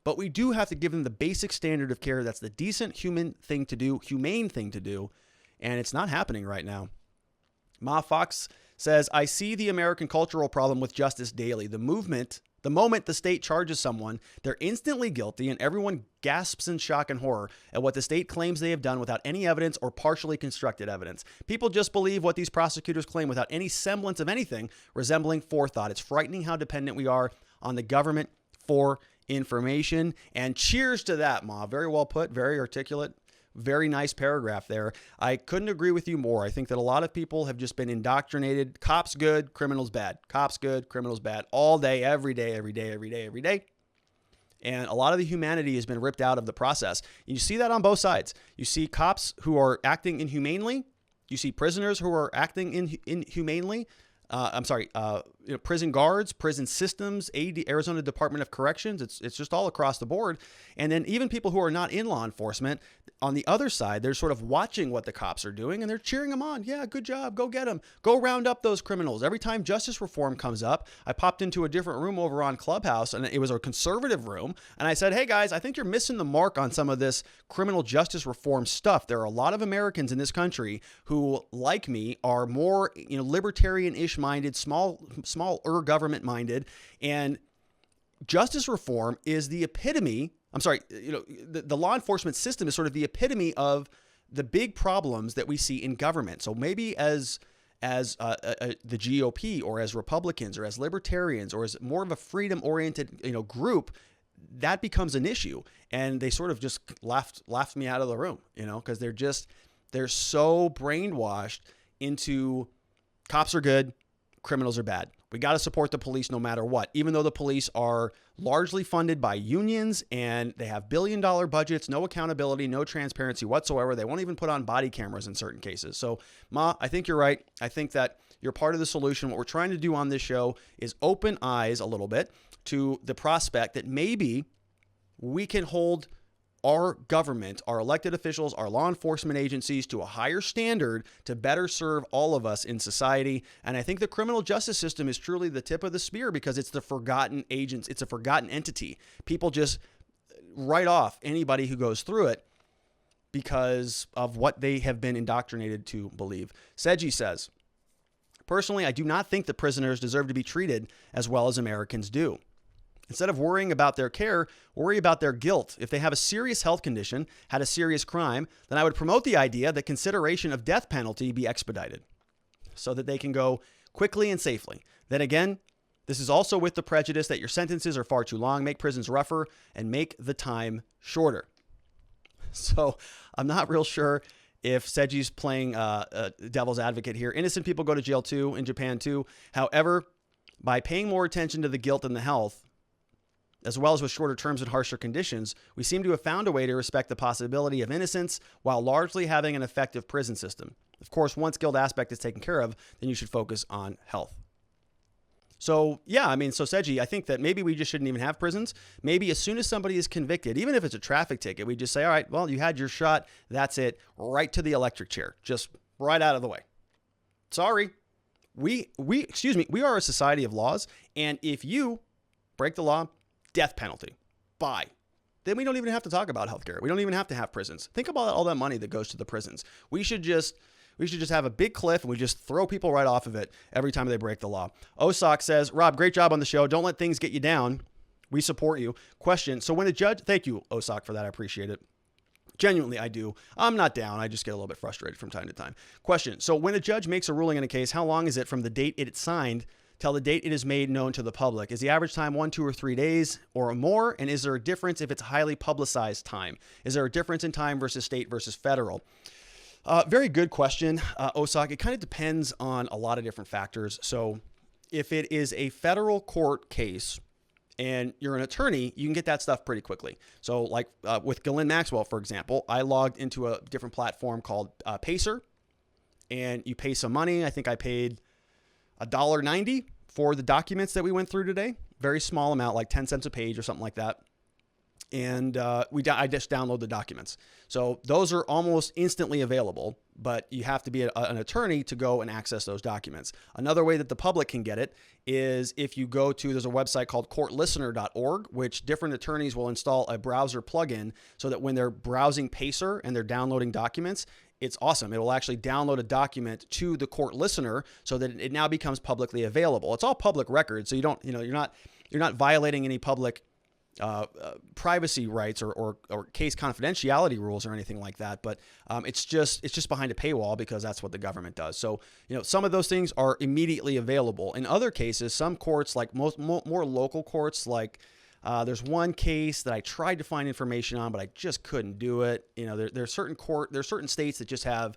But we do have to give them the basic standard of care. That's the decent humane thing to do. And it's not happening right now. Ma Fox says, I see the American cultural problem with justice daily. The moment the state charges someone, they're instantly guilty, and everyone gasps in shock and horror at what the state claims they have done without any evidence or partially constructed evidence. People just believe what these prosecutors claim without any semblance of anything resembling forethought. It's frightening how dependent we are on the government for information. And cheers to that, Ma. Very well put, very articulate. Very nice paragraph there. I couldn't agree with you more. I think that a lot of people have just been indoctrinated. Cops good, criminals bad. Cops good, criminals bad. All day, every day, every day, every day, every day. And a lot of the humanity has been ripped out of the process. You see that on both sides. You see cops who are acting inhumanely. You see prisoners who are acting inhumanely. Prison guards, prison systems, Arizona Department of Corrections. It's just all across the board. And then even people who are not in law enforcement, on the other side, they're sort of watching what the cops are doing and they're cheering them on. Yeah, good job. Go get them. Go round up those criminals. Every time justice reform comes up, I popped into a different room over on Clubhouse, and it was a conservative room. And I said, hey guys, I think you're missing the mark on some of this criminal justice reform stuff. There are a lot of Americans in this country who, like me, are more, libertarian-ish minded, smaller government minded, and justice reform is the epitome. The law enforcement system is sort of the epitome of the big problems that we see in government. So maybe as the GOP or as Republicans or as libertarians or as more of a freedom-oriented group, that becomes an issue, and they sort of just laughed me out of the room, because they're so brainwashed into cops are good, criminals are bad. We got to support the police no matter what, even though the police are largely funded by unions and they have billion-dollar budgets, no accountability, no transparency whatsoever. They won't even put on body cameras in certain cases. So, Ma, I think you're right. I think that you're part of the solution. What we're trying to do on this show is open eyes a little bit to the prospect that maybe we can hold our government, our elected officials, our law enforcement agencies to a higher standard to better serve all of us in society. And I think the criminal justice system is truly the tip of the spear because it's the forgotten agents. It's a forgotten entity. People just write off anybody who goes through it because of what they have been indoctrinated to believe. Seji says, personally, I do not think that prisoners deserve to be treated as well as Americans do. Instead of worrying about their care, worry about their guilt. If they have a serious health condition, had a serious crime, then I would promote the idea that consideration of death penalty be expedited so that they can go quickly and safely. Then again, this is also with the prejudice that your sentences are far too long, make prisons rougher, and make the time shorter. So I'm not real sure if Seji's playing devil's advocate here. Innocent people go to jail too, in Japan too. However, by paying more attention to the guilt and the health, as well as with shorter terms and harsher conditions, we seem to have found a way to respect the possibility of innocence while largely having an effective prison system. Of course, once guilt aspect is taken care of, then you should focus on health. So Seji, I think that maybe we just shouldn't even have prisons. Maybe as soon as somebody is convicted, even if it's a traffic ticket, we just say, all right, well, you had your shot. That's it. Right to the electric chair. Just right out of the way. Sorry. We are a society of laws. And if you break the law, death penalty. Bye. Then we don't even have to talk about healthcare. We don't even have to have prisons. Think about all that money that goes to the prisons. We should just have a big cliff and we just throw people right off of it every time they break the law. Osak says, Rob, great job on the show. Don't let things get you down. We support you. Question. So when a judge, thank you, Osak, for that. I appreciate it. Genuinely, I do. I'm not down. I just get a little bit frustrated from time to time. Question. So when a judge makes a ruling in a case, how long is it from the date it is signed till the date it is made known to the public? Is the average time 1, 2, or 3 days or more? And is there a difference if it's highly publicized time? Is there a difference in time versus state versus federal? Very good question, Osak. It kind of depends on a lot of different factors. So if it is a federal court case and you're an attorney, you can get that stuff pretty quickly. So like with Ghislaine Maxwell, for example, I logged into a different platform called Pacer, and you pay some money. I think I paid $1.90 for the documents that we went through today. Very small amount, like 10 cents a page or something like that. And I just download the documents. So those are almost instantly available, but you have to be an attorney to go and access those documents. Another way that the public can get it is if you go to, there's a website called courtlistener.org, which different attorneys will install a browser plugin so that when they're browsing Pacer and they're downloading documents, it's awesome. It will actually download a document to the court listener so that it now becomes publicly available. It's all public record, so you're not violating any public privacy rights or case confidentiality rules or anything like that. But it's just behind a paywall because that's what the government does. So some of those things are immediately available. In other cases, some courts, like more local courts, like there's one case that I tried to find information on, but I just couldn't do it. There's certain states that just have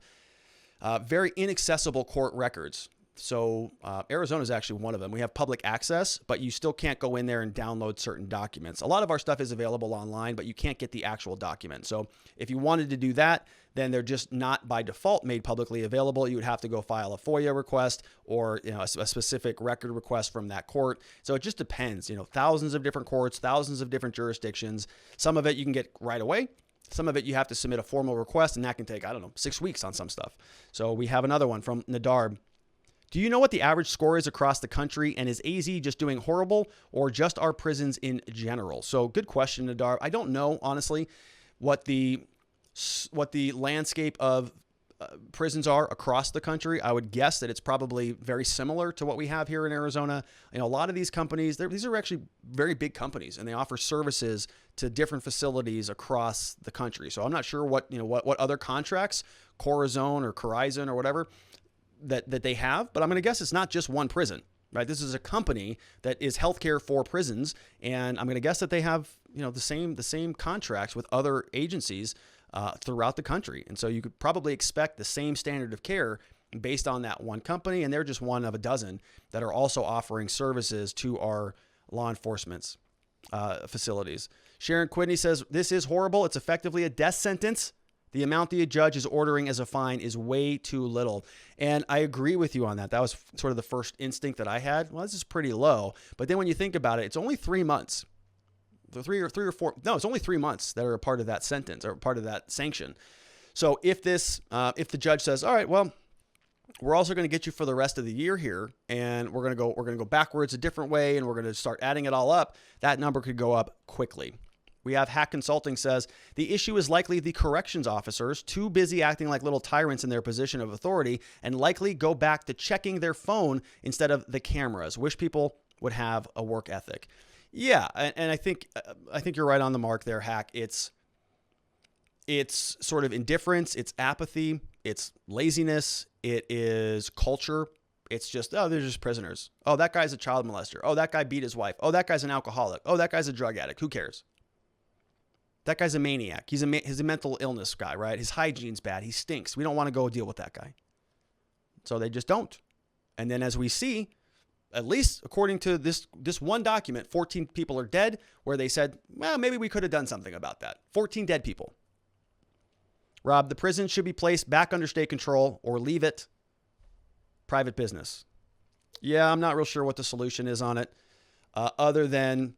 very inaccessible court records. So Arizona is actually one of them. We have public access, but you still can't go in there and download certain documents. A lot of our stuff is available online, but you can't get the actual document. So if you wanted to do that, then they're just not by default made publicly available. You would have to go file a FOIA request or a specific record request from that court. So it just depends. Thousands of different courts, thousands of different jurisdictions. Some of it you can get right away. Some of it you have to submit a formal request, and that can take, 6 weeks on some stuff. So we have another one from Nadarb. Do you know what the average score is across the country, and is AZ just doing horrible or just our prisons in general? So good question, Nadar. I don't know, honestly, what the landscape of prisons are across the country. I would guess that it's probably very similar to what we have here in Arizona. A lot of these companies, these are actually very big companies, and they offer services to different facilities across the country. So I'm not sure what other contracts, Corizon or Corizon or whatever, that they have, but I'm going to guess it's not just one prison, right? This is a company that is healthcare for prisons, and I'm going to guess that they have, the same contracts with other agencies throughout the country, and so you could probably expect the same standard of care based on that one company, and they're just one of a dozen that are also offering services to our law enforcement facilities. Sharon Quidney says, this is horrible. It's effectively a death sentence. The amount the judge is ordering as a fine is way too little. And I agree with you on that. That was sort of the first instinct that I had. Well, this is pretty low. But then when you think about it, it's only 3 months. It's only 3 months that are a part of that sentence or part of that sanction. So if the judge says, all right, well, we're also going to get you for the rest of the year here, and we're going to go backwards a different way, and we're going to start adding it all up, that number could go up quickly. We have Hack Consulting says, the issue is likely the corrections officers too busy acting like little tyrants in their position of authority and likely go back to checking their phone instead of the cameras. Wish people would have a work ethic. Yeah, and I think you're right on the mark there, Hack. It's sort of indifference, it's apathy, it's laziness, it is culture. It's just, they're just prisoners. Oh, that guy's a child molester. Oh, that guy beat his wife. Oh, that guy's an alcoholic. Oh, that guy's a drug addict. Who cares? That guy's a maniac. He's a mental illness guy, right? His hygiene's bad. He stinks. We don't want to go deal with that guy. So they just don't. And then as we see, at least according to this one document, 14 people are dead, where they said, well, maybe we could have done something about that. 14 dead people. Rob, the prison should be placed back under state control or leave it private business. Yeah, I'm not real sure what the solution is on it, other than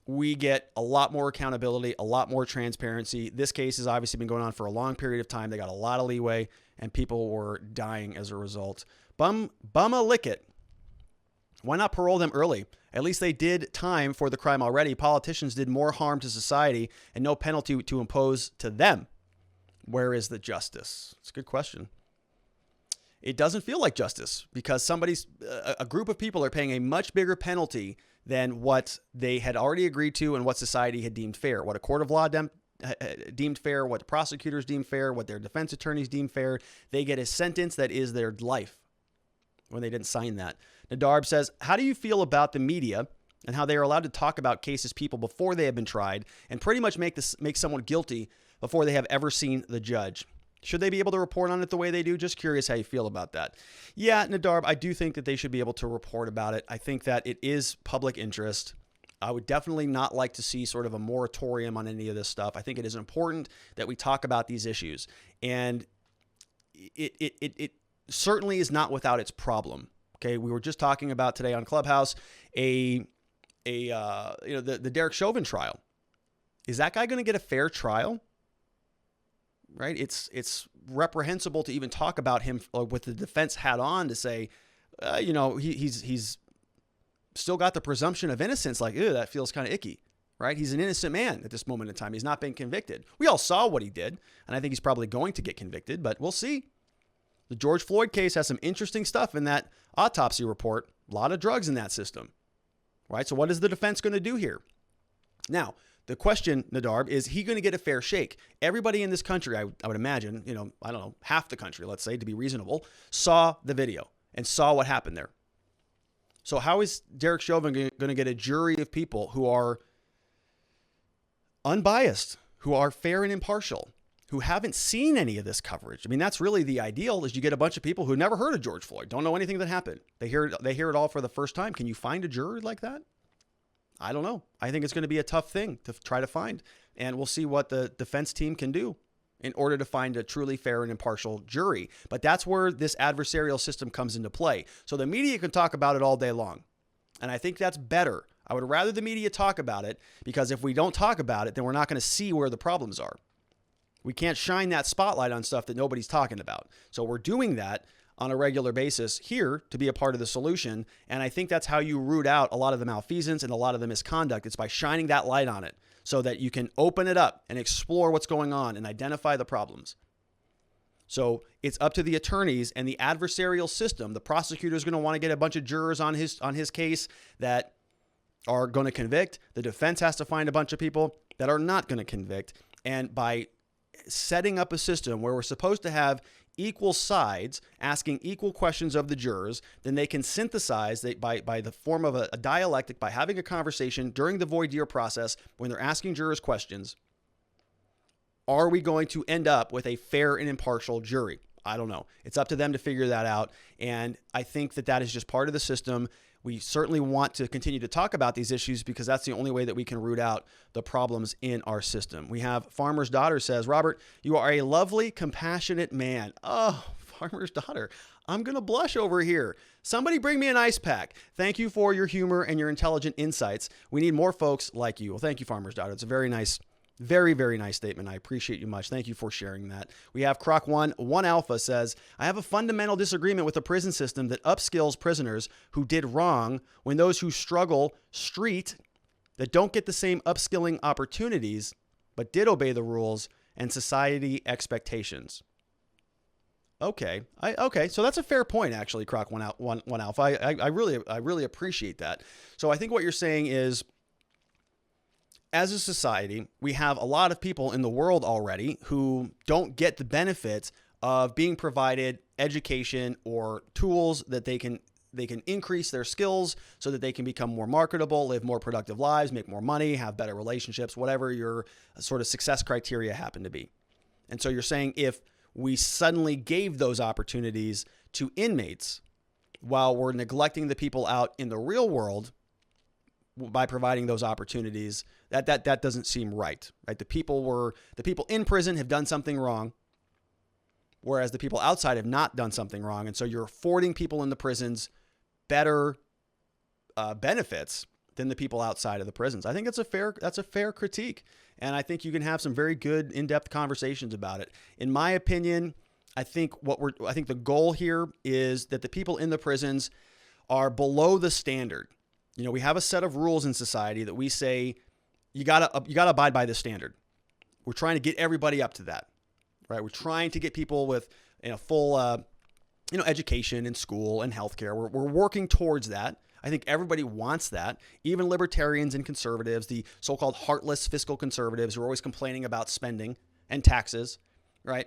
we get a lot more accountability, a lot more transparency. This case has obviously been going on for a long period of time. They got a lot of leeway, and people were dying as a result. Bumma lick it. Why not parole them early? At least they did time for the crime already. Politicians did more harm to society and no penalty to impose to them. Where is the justice? It's a good question. It doesn't feel like justice because a group of people are paying a much bigger penalty than what they had already agreed to and what society had deemed fair, what a court of law deemed fair, what prosecutors deemed fair, what their defense attorneys deemed fair. They get a sentence that is their life when they didn't sign that. Nadarb says, how do you feel about the media and how they are allowed to talk about cases people before they have been tried and pretty much make someone guilty before they have ever seen the judge? Should they be able to report on it the way they do? Just curious how you feel about that. Yeah, Nadarb, I do think that they should be able to report about it. I think that it is public interest. I would definitely not like to see sort of a moratorium on any of this stuff. I think it is important that we talk about these issues. And it certainly is not without its problem. Okay, we were just talking about today on Clubhouse the Derek Chauvin trial. Is that guy going to get a fair trial? Right? It's reprehensible to even talk about him with the defense hat on to say, he's still got the presumption of innocence. Like, ew, that feels kind of icky, right? He's an innocent man at this moment in time. He's not been convicted. We all saw what he did, and I think he's probably going to get convicted, but we'll see. The George Floyd case has some interesting stuff in that autopsy report. A lot of drugs in that system, right? So what is the defense going to do here? Now, the question, Nadarb, is he going to get a fair shake? Everybody in this country, I would imagine, I don't know, half the country, let's say, to be reasonable, saw the video and saw what happened there. So how is Derek Chauvin going to get a jury of people who are unbiased, who are fair and impartial? who haven't seen any of this coverage. I mean, that's really the ideal, is you get a bunch of people who never heard of George Floyd, don't know anything that happened. They hear it all for the first time. Can you find a juror like that? I don't know. I think it's going to be a tough thing to try to find, and we'll see what the defense team can do in order to find a truly fair and impartial jury. But that's where this adversarial system comes into play. So the media can talk about it all day long, and I think that's better. I would rather the media talk about it, because if we don't talk about it, then we're not going to see where the problems are. We can't shine that spotlight on stuff that nobody's talking about. So we're doing that on a regular basis here to be a part of the solution. And I think that's how you root out a lot of the malfeasance and a lot of the misconduct. It's by shining that light on it so that you can open it up and explore what's going on and identify the problems. So it's up to the attorneys and the adversarial system. The prosecutor is going to want to get a bunch of jurors on his case that are going to convict. The defense has to find a bunch of people that are not going to convict. And by setting up a system where we're supposed to have equal sides asking equal questions of the jurors, then they can synthesize by the form of a dialectic, by having a conversation during the voir dire process when they're asking jurors questions. Are we going to end up with a fair and impartial jury? I don't know. It's up to them to figure that out. And I think that is just part of the system. We certainly want to continue to talk about these issues because that's the only way that we can root out the problems in our system. We have Farmer's Daughter says, Robert, you are a lovely, compassionate man. Oh, Farmer's Daughter, I'm going to blush over here. Somebody bring me an ice pack. Thank you for your humor and your intelligent insights. We need more folks like you. Well, thank you, Farmer's Daughter. It's a very nice, very, very nice statement. I appreciate you much. Thank you for sharing that. We have Croc1 Alpha says, I have a fundamental disagreement with the prison system that upskills prisoners who did wrong when those who struggle street that don't get the same upskilling opportunities, but did obey the rules and society expectations. Okay. So that's a fair point, actually, Croc1 Alpha. I really appreciate that. So I think what you're saying is, as a society, we have a lot of people in the world already who don't get the benefits of being provided education or tools that they can increase their skills so that they can become more marketable, live more productive lives, make more money, have better relationships, whatever your sort of success criteria happen to be. And so you're saying if we suddenly gave those opportunities to inmates while we're neglecting the people out in the real world by providing those opportunities, that doesn't seem right? The people in prison have done something wrong, whereas the people outside have not done something wrong. And so you're affording people in the prisons better benefits than the people outside of the prisons. I think that's a fair critique. And I think you can have some very good in-depth conversations about it. In my opinion, I think the goal here is that the people in the prisons are below the standard. You know, we have a set of rules in society that we say you gotta abide by this standard. We're trying to get everybody up to that, right? We're trying to get people with full education and school and healthcare. We're working towards that. I think everybody wants that. Even libertarians and conservatives, the so-called heartless fiscal conservatives who are always complaining about spending and taxes, right?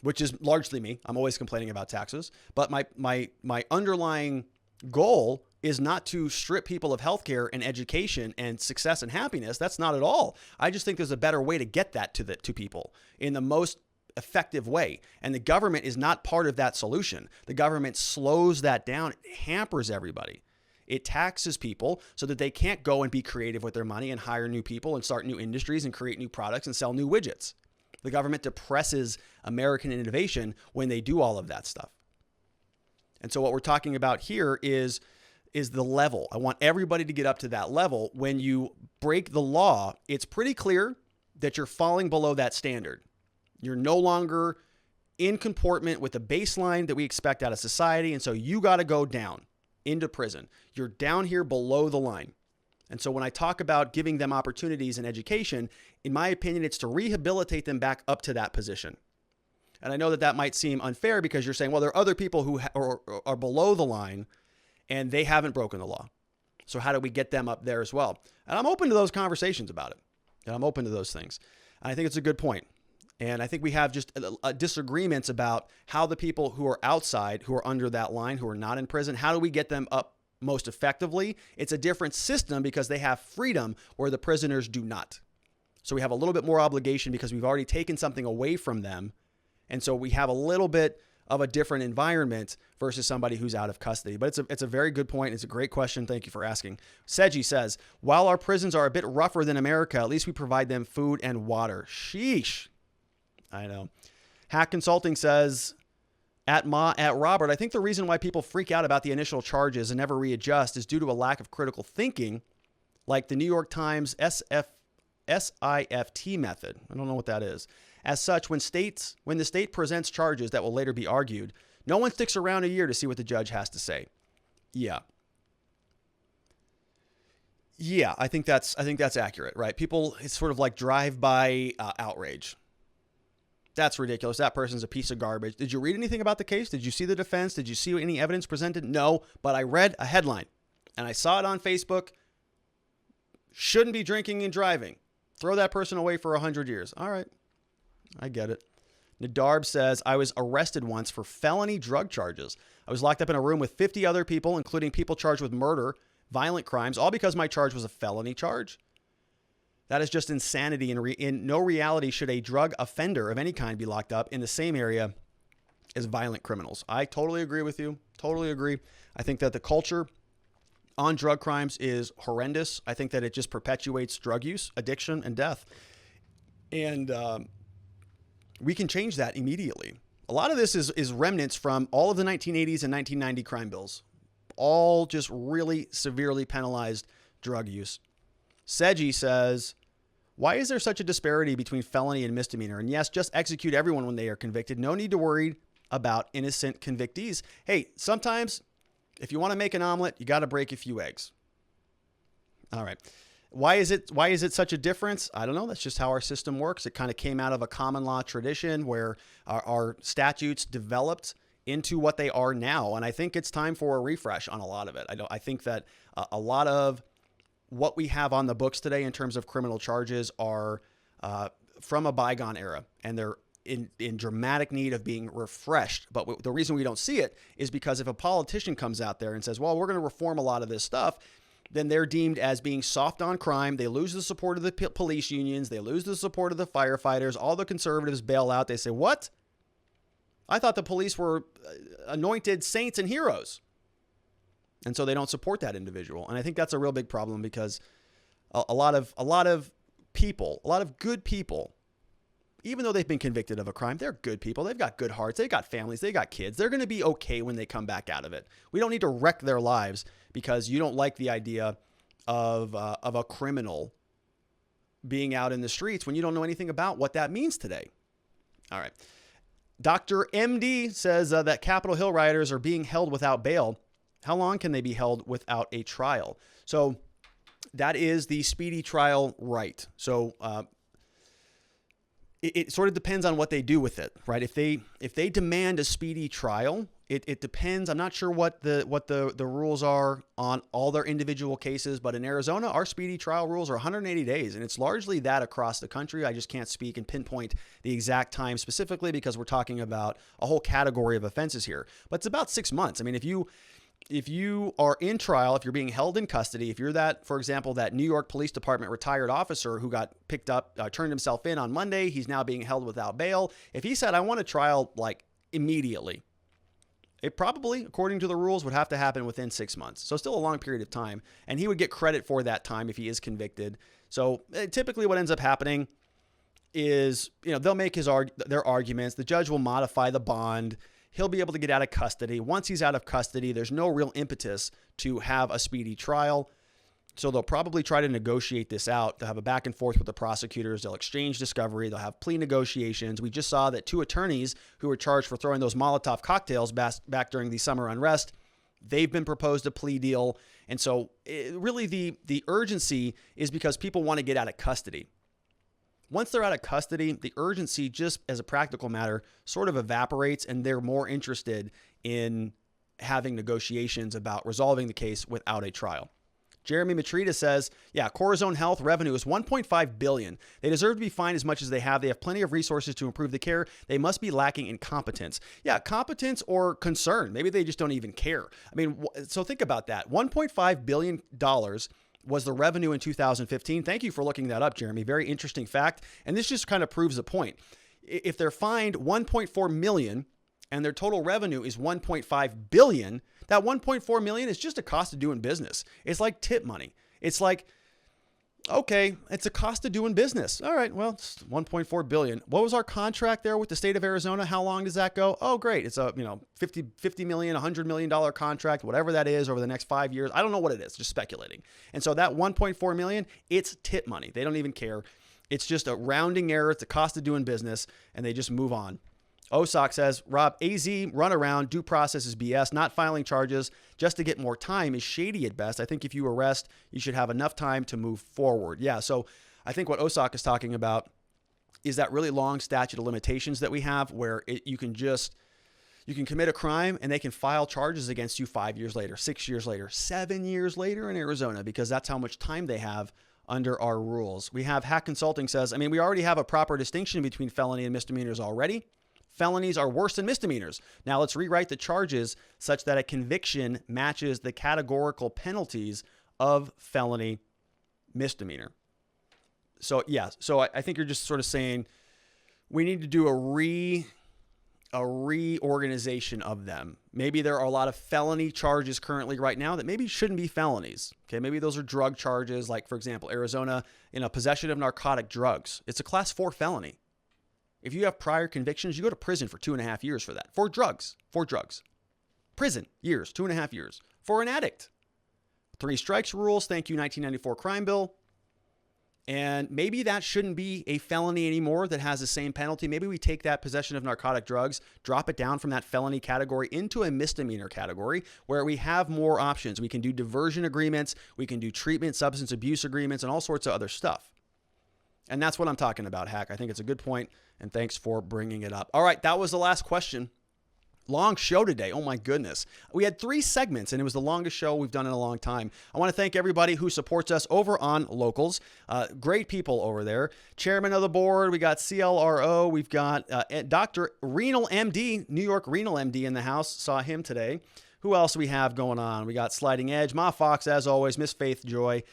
Which is largely me. I'm always complaining about taxes. But my underlying goal is not to strip people of healthcare and education and success and happiness. That's not at all. I just think there's a better way to get that to people in the most effective way. And the government is not part of that solution. The government slows that down. It hampers everybody. It taxes people so that they can't go and be creative with their money and hire new people and start new industries and create new products and sell new widgets. The government depresses American innovation when they do all of that stuff. And so what we're talking about here is the level. I want everybody to get up to that level. When you break the law, it's pretty clear that you're falling below that standard. You're no longer in comportment with the baseline that we expect out of society. And so you got to go down into prison. You're down here below the line. And so when I talk about giving them opportunities in education, in my opinion, it's to rehabilitate them back up to that position. And I know that might seem unfair because you're saying, well, there are other people who are below the line and they haven't broken the law. So how do we get them up there as well? And I'm open to those conversations about it. And I'm open to those things. And I think it's a good point. And I think we have just disagreements about how the people who are outside, who are under that line, who are not in prison, how do we get them up most effectively? It's a different system because they have freedom where the prisoners do not. So we have a little bit more obligation because we've already taken something away from them. And so we have a little bit of a different environment versus somebody who's out of custody. But it's a very good point. It's a great question. Thank you for asking. Seji says, while our prisons are a bit rougher than America, at least we provide them food and water. Sheesh. I know. Hack Consulting says, at Robert, I think the reason why people freak out about the initial charges and never readjust is due to a lack of critical thinking, like the New York Times SIFT method. I don't know what that is. As such, when the state presents charges that will later be argued, no one sticks around a year to see what the judge has to say. Yeah. Yeah, I think that's accurate, right? People, it's sort of like drive-by outrage. That's ridiculous. That person's a piece of garbage. Did you read anything about the case? Did you see the defense? Did you see any evidence presented? No, but I read a headline and I saw it on Facebook. Shouldn't be drinking and driving. Throw that person away for 100 years. All right. I get it. Nadarb says, I was arrested once for felony drug charges. I was locked up in a room with 50 other people, including people charged with murder, violent crimes, all because my charge was a felony charge. That is just insanity. In no reality should a drug offender of any kind be locked up in the same area as violent criminals. I totally agree with you. Totally agree. I think that the culture on drug crimes is horrendous. I think that it just perpetuates drug use, addiction, and death. And we can change that immediately. A lot of this is remnants from all of the 1980s and 1990 crime bills. All just really severely penalized drug use. Seji says, why is there such a disparity between felony and misdemeanor? And yes, just execute everyone when they are convicted. No need to worry about innocent convictees. Hey, sometimes if you want to make an omelet, you got to break a few eggs. All right. Why is it such a difference? I don't know. That's just how our system works. It kind of came out of a common law tradition where our statutes developed into what they are now. And I think it's time for a refresh on a lot of it. I think that a lot of what we have on the books today in terms of criminal charges are from a bygone era, and they're in dramatic need of being refreshed. But the reason we don't see it is because if a politician comes out there and says, well, we're going to reform a lot of this stuff, then they're deemed as being soft on crime. They lose the support of the police unions. They lose the support of the firefighters. All the conservatives bail out. They say, what? I thought the police were anointed saints and heroes. And so they don't support that individual. And I think that's a real big problem because a lot of people, a lot of good people, even though they've been convicted of a crime, they're good people. They've got good hearts. They've got families. They got kids. They're going to be okay when they come back out of it. We don't need to wreck their lives because you don't like the idea of a criminal being out in the streets when you don't know anything about what that means today. All right. Dr. MD says that Capitol Hill rioters are being held without bail. How long can they be held without a trial? So that is the speedy trial right. So it sort of depends on what they do with it, right? If they demand a speedy trial, it depends. I'm not sure what the rules are on all their individual cases, but in Arizona, our speedy trial rules are 180 days, and it's largely that across the country. I just can't speak and pinpoint the exact time specifically because we're talking about a whole category of offenses here. But it's about 6 months. I mean, if you are in trial, if you're being held in custody, if you're that, for example, that New York Police Department retired officer who got picked up, turned himself in on Monday, he's now being held without bail. If he said, I want a trial like immediately, it probably, according to the rules, would have to happen within 6 months. So still a long period of time. And he would get credit for that time if he is convicted. So typically what ends up happening is, they'll make their arguments. The judge will modify the bond. He'll be able to get out of custody. Once he's out of custody, there's no real impetus to have a speedy trial. So they'll probably try to negotiate this out. They'll have a back and forth with the prosecutors. They'll exchange discovery. They'll have plea negotiations. We just saw that 2 attorneys who were charged for throwing those Molotov cocktails back during the summer unrest, they've been proposed a plea deal. And so really the urgency is because people want to get out of custody. Once they're out of custody, the urgency, just as a practical matter, sort of evaporates, and they're more interested in having negotiations about resolving the case without a trial. Jeremy Matrita says, Corizon Health revenue is $1.5 billion. They deserve to be fined as much as they have. They have plenty of resources to improve the care. They must be lacking in competence. Yeah, competence or concern. Maybe they just don't even care. I mean, so think about that. $1.5 billion was the revenue in 2015. Thank you for looking that up, Jeremy. Very interesting fact. And this just kind of proves a point. If they're fined 1.4 million and their total revenue is 1.5 billion, that 1.4 million is just a cost of doing business. It's like tip money. It's like, okay, it's a cost of doing business. All right, well, it's 1.4 billion. What was our contract there with the state of Arizona? How long does that go? Oh, great. It's a, 50 million, $100 million contract, whatever that is over the next 5 years. I don't know what it is, just speculating. And so that 1.4 million, it's tip money. They don't even care. It's just a rounding error. It's a cost of doing business, and they just move on. OSOC says, Rob, AZ runaround, due process is BS. Not filing charges just to get more time is shady at best. I think if you arrest, you should have enough time to move forward. Yeah, so I think what OSOC is talking about is that really long statute of limitations that we have where you can commit a crime and they can file charges against you 5 years later, 6 years later, 7 years later in Arizona, because that's how much time they have under our rules. We have Hack Consulting says, we already have a proper distinction between felony and misdemeanors already. Felonies are worse than misdemeanors. Now let's rewrite the charges such that a conviction matches the categorical penalties of felony misdemeanor. So yeah, I think you're just sort of saying we need to do a reorganization of them. Maybe there are a lot of felony charges currently right now that maybe shouldn't be felonies. Okay, maybe those are drug charges, like for example, Arizona, possession of narcotic drugs. It's a class 4 felony. If you have prior convictions, you go to prison for 2.5 years for that. For drugs. Prison, years, 2.5 years. For an addict. 3 strikes rules, thank you, 1994 crime bill. And maybe that shouldn't be a felony anymore that has the same penalty. Maybe we take that possession of narcotic drugs, drop it down from that felony category into a misdemeanor category where we have more options. We can do diversion agreements, we can do treatment, substance abuse agreements, and all sorts of other stuff. And that's what I'm talking about, Hack. I think it's a good point, and thanks for bringing it up. All right, that was the last question. Long show today. Oh, my goodness. We had 3 segments, and it was the longest show we've done in a long time. I want to thank everybody who supports us over on Locals. Great people over there. Chairman of the board, we got CLRO. We've got Dr. Renal MD, New York Renal MD in the house. Saw him today. Who else do we have going on? We got Sliding Edge, Ma Fox, as always, Miss Faith Joy.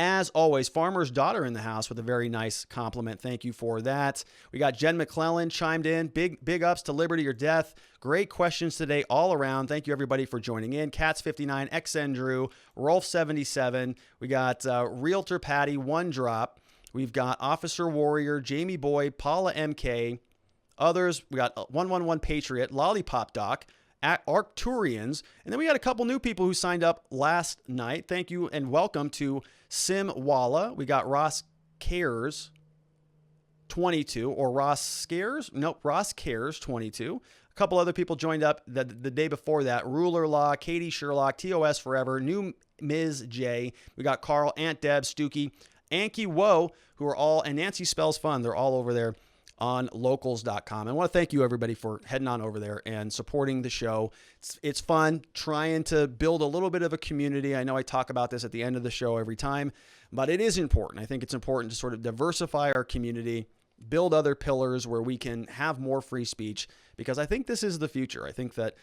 As always, Farmer's Daughter in the house with a very nice compliment. Thank you for that. We got Jen McClellan chimed in. Big ups to Liberty or Death. Great questions today all around. Thank you, everybody, for joining in. Cats59, XN Drew, Rolf77. We got Realtor Patty, One Drop. We've got Officer Warrior, Jamie Boy, Paula MK. Others, we got 111 Patriot, Lollipop Doc, Arcturians. And then we got a couple new people who signed up last night. Thank you and welcome to Sim Walla. We got Ross Cares 22 or Ross Scares. Nope, Ross Cares 22. A couple other people joined up the day before that. Ruler Law, Katie Sherlock, TOS Forever, New Ms. J. We got Carl, Aunt Deb, Stookie, Anki Woe, who are all, and Nancy Spells Fun. They're all over there on locals.com. I want to thank you, everybody, for heading on over there and supporting the show. It's fun trying to build a little bit of a community. I know I talk about this at the end of the show every time, but it is important. I think it's important to sort of diversify our community, build other pillars where we can have more free speech, because I think this is the future. I think that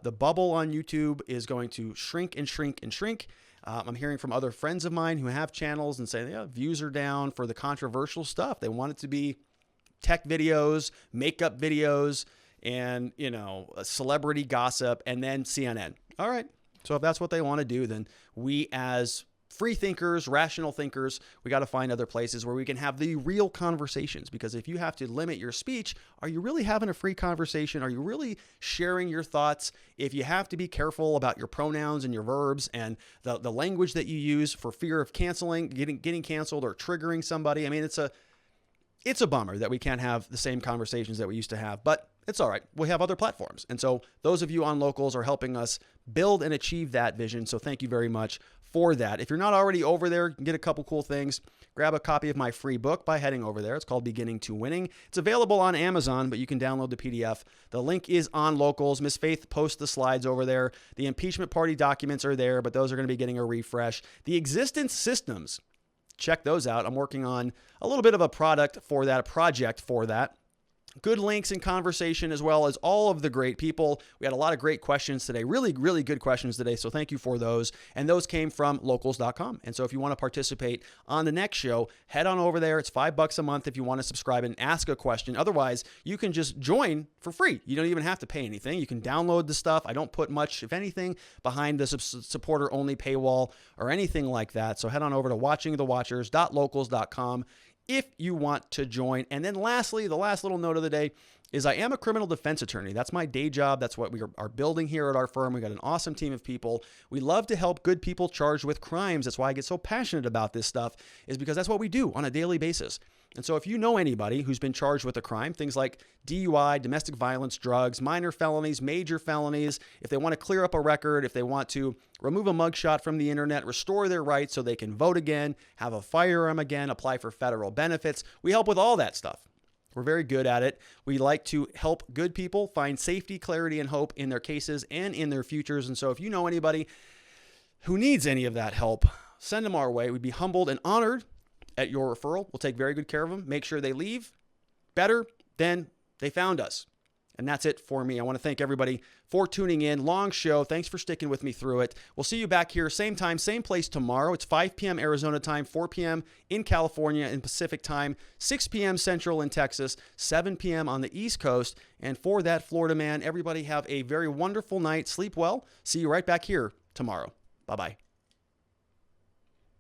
the bubble on YouTube is going to shrink and shrink and shrink. I'm hearing from other friends of mine who have channels and say, yeah, views are down for the controversial stuff. They want it to be tech videos, makeup videos, and, celebrity gossip, and then CNN. All right. So if that's what they want to do, then we as free thinkers, rational thinkers, we got to find other places where we can have the real conversations. Because if you have to limit your speech, are you really having a free conversation? Are you really sharing your thoughts? If you have to be careful about your pronouns and your verbs and the language that you use for fear of canceling, getting canceled or triggering somebody, it's a bummer that we can't have the same conversations that we used to have, but it's all right. We have other platforms. And so those of you on Locals are helping us build and achieve that vision. So thank you very much for that. If you're not already over there, you can get a couple cool things. Grab a copy of my free book by heading over there. It's called Beginning to Winning. It's available on Amazon, but you can download the PDF. The link is on Locals. Miss Faith posts the slides over there. The impeachment party documents are there, but those are going to be getting a refresh. The existence systems, check those out. I'm working on a little bit of a project for that. Good links and conversation, as well as all of the great people. We had a lot of great questions today, really, really good questions today. So thank you for those. And those came from locals.com. And so if you want to participate on the next show, head on over there. It's $5 a month if you want to subscribe and ask a question. Otherwise, you can just join for free. You don't even have to pay anything. You can download the stuff. I don't put much, if anything, behind the supporter only paywall or anything like that. So head on over to watchingthewatchers.locals.com if you want to join. And then lastly, the last little note of the day is I am a criminal defense attorney. That's my day job. That's what we are building here at our firm. We got an awesome team of people. We love to help good people charged with crimes. That's why I get so passionate about this stuff, is because that's what we do on a daily basis. And so if you know anybody who's been charged with a crime, things like DUI, domestic violence, drugs, minor felonies, major felonies, if they want to clear up a record, if they want to remove a mugshot from the internet, restore their rights so they can vote again, have a firearm again, apply for federal benefits, we help with all that stuff. We're very good at it. We like to help good people find safety, clarity, and hope in their cases and in their futures. And so if you know anybody who needs any of that help, send them our way. We'd be humbled and honored at your referral. We'll take very good care of them. Make sure they leave better than they found us. And that's it for me. I want to thank everybody for tuning in. Long show. Thanks for sticking with me through it. We'll see you back here, same time, same place tomorrow. It's 5 p.m. Arizona time, 4 p.m. in California in Pacific time, 6 p.m. Central in Texas, 7 p.m. on the East Coast. And for that, Florida man, everybody have a very wonderful night. Sleep well. See you right back here tomorrow. Bye-bye.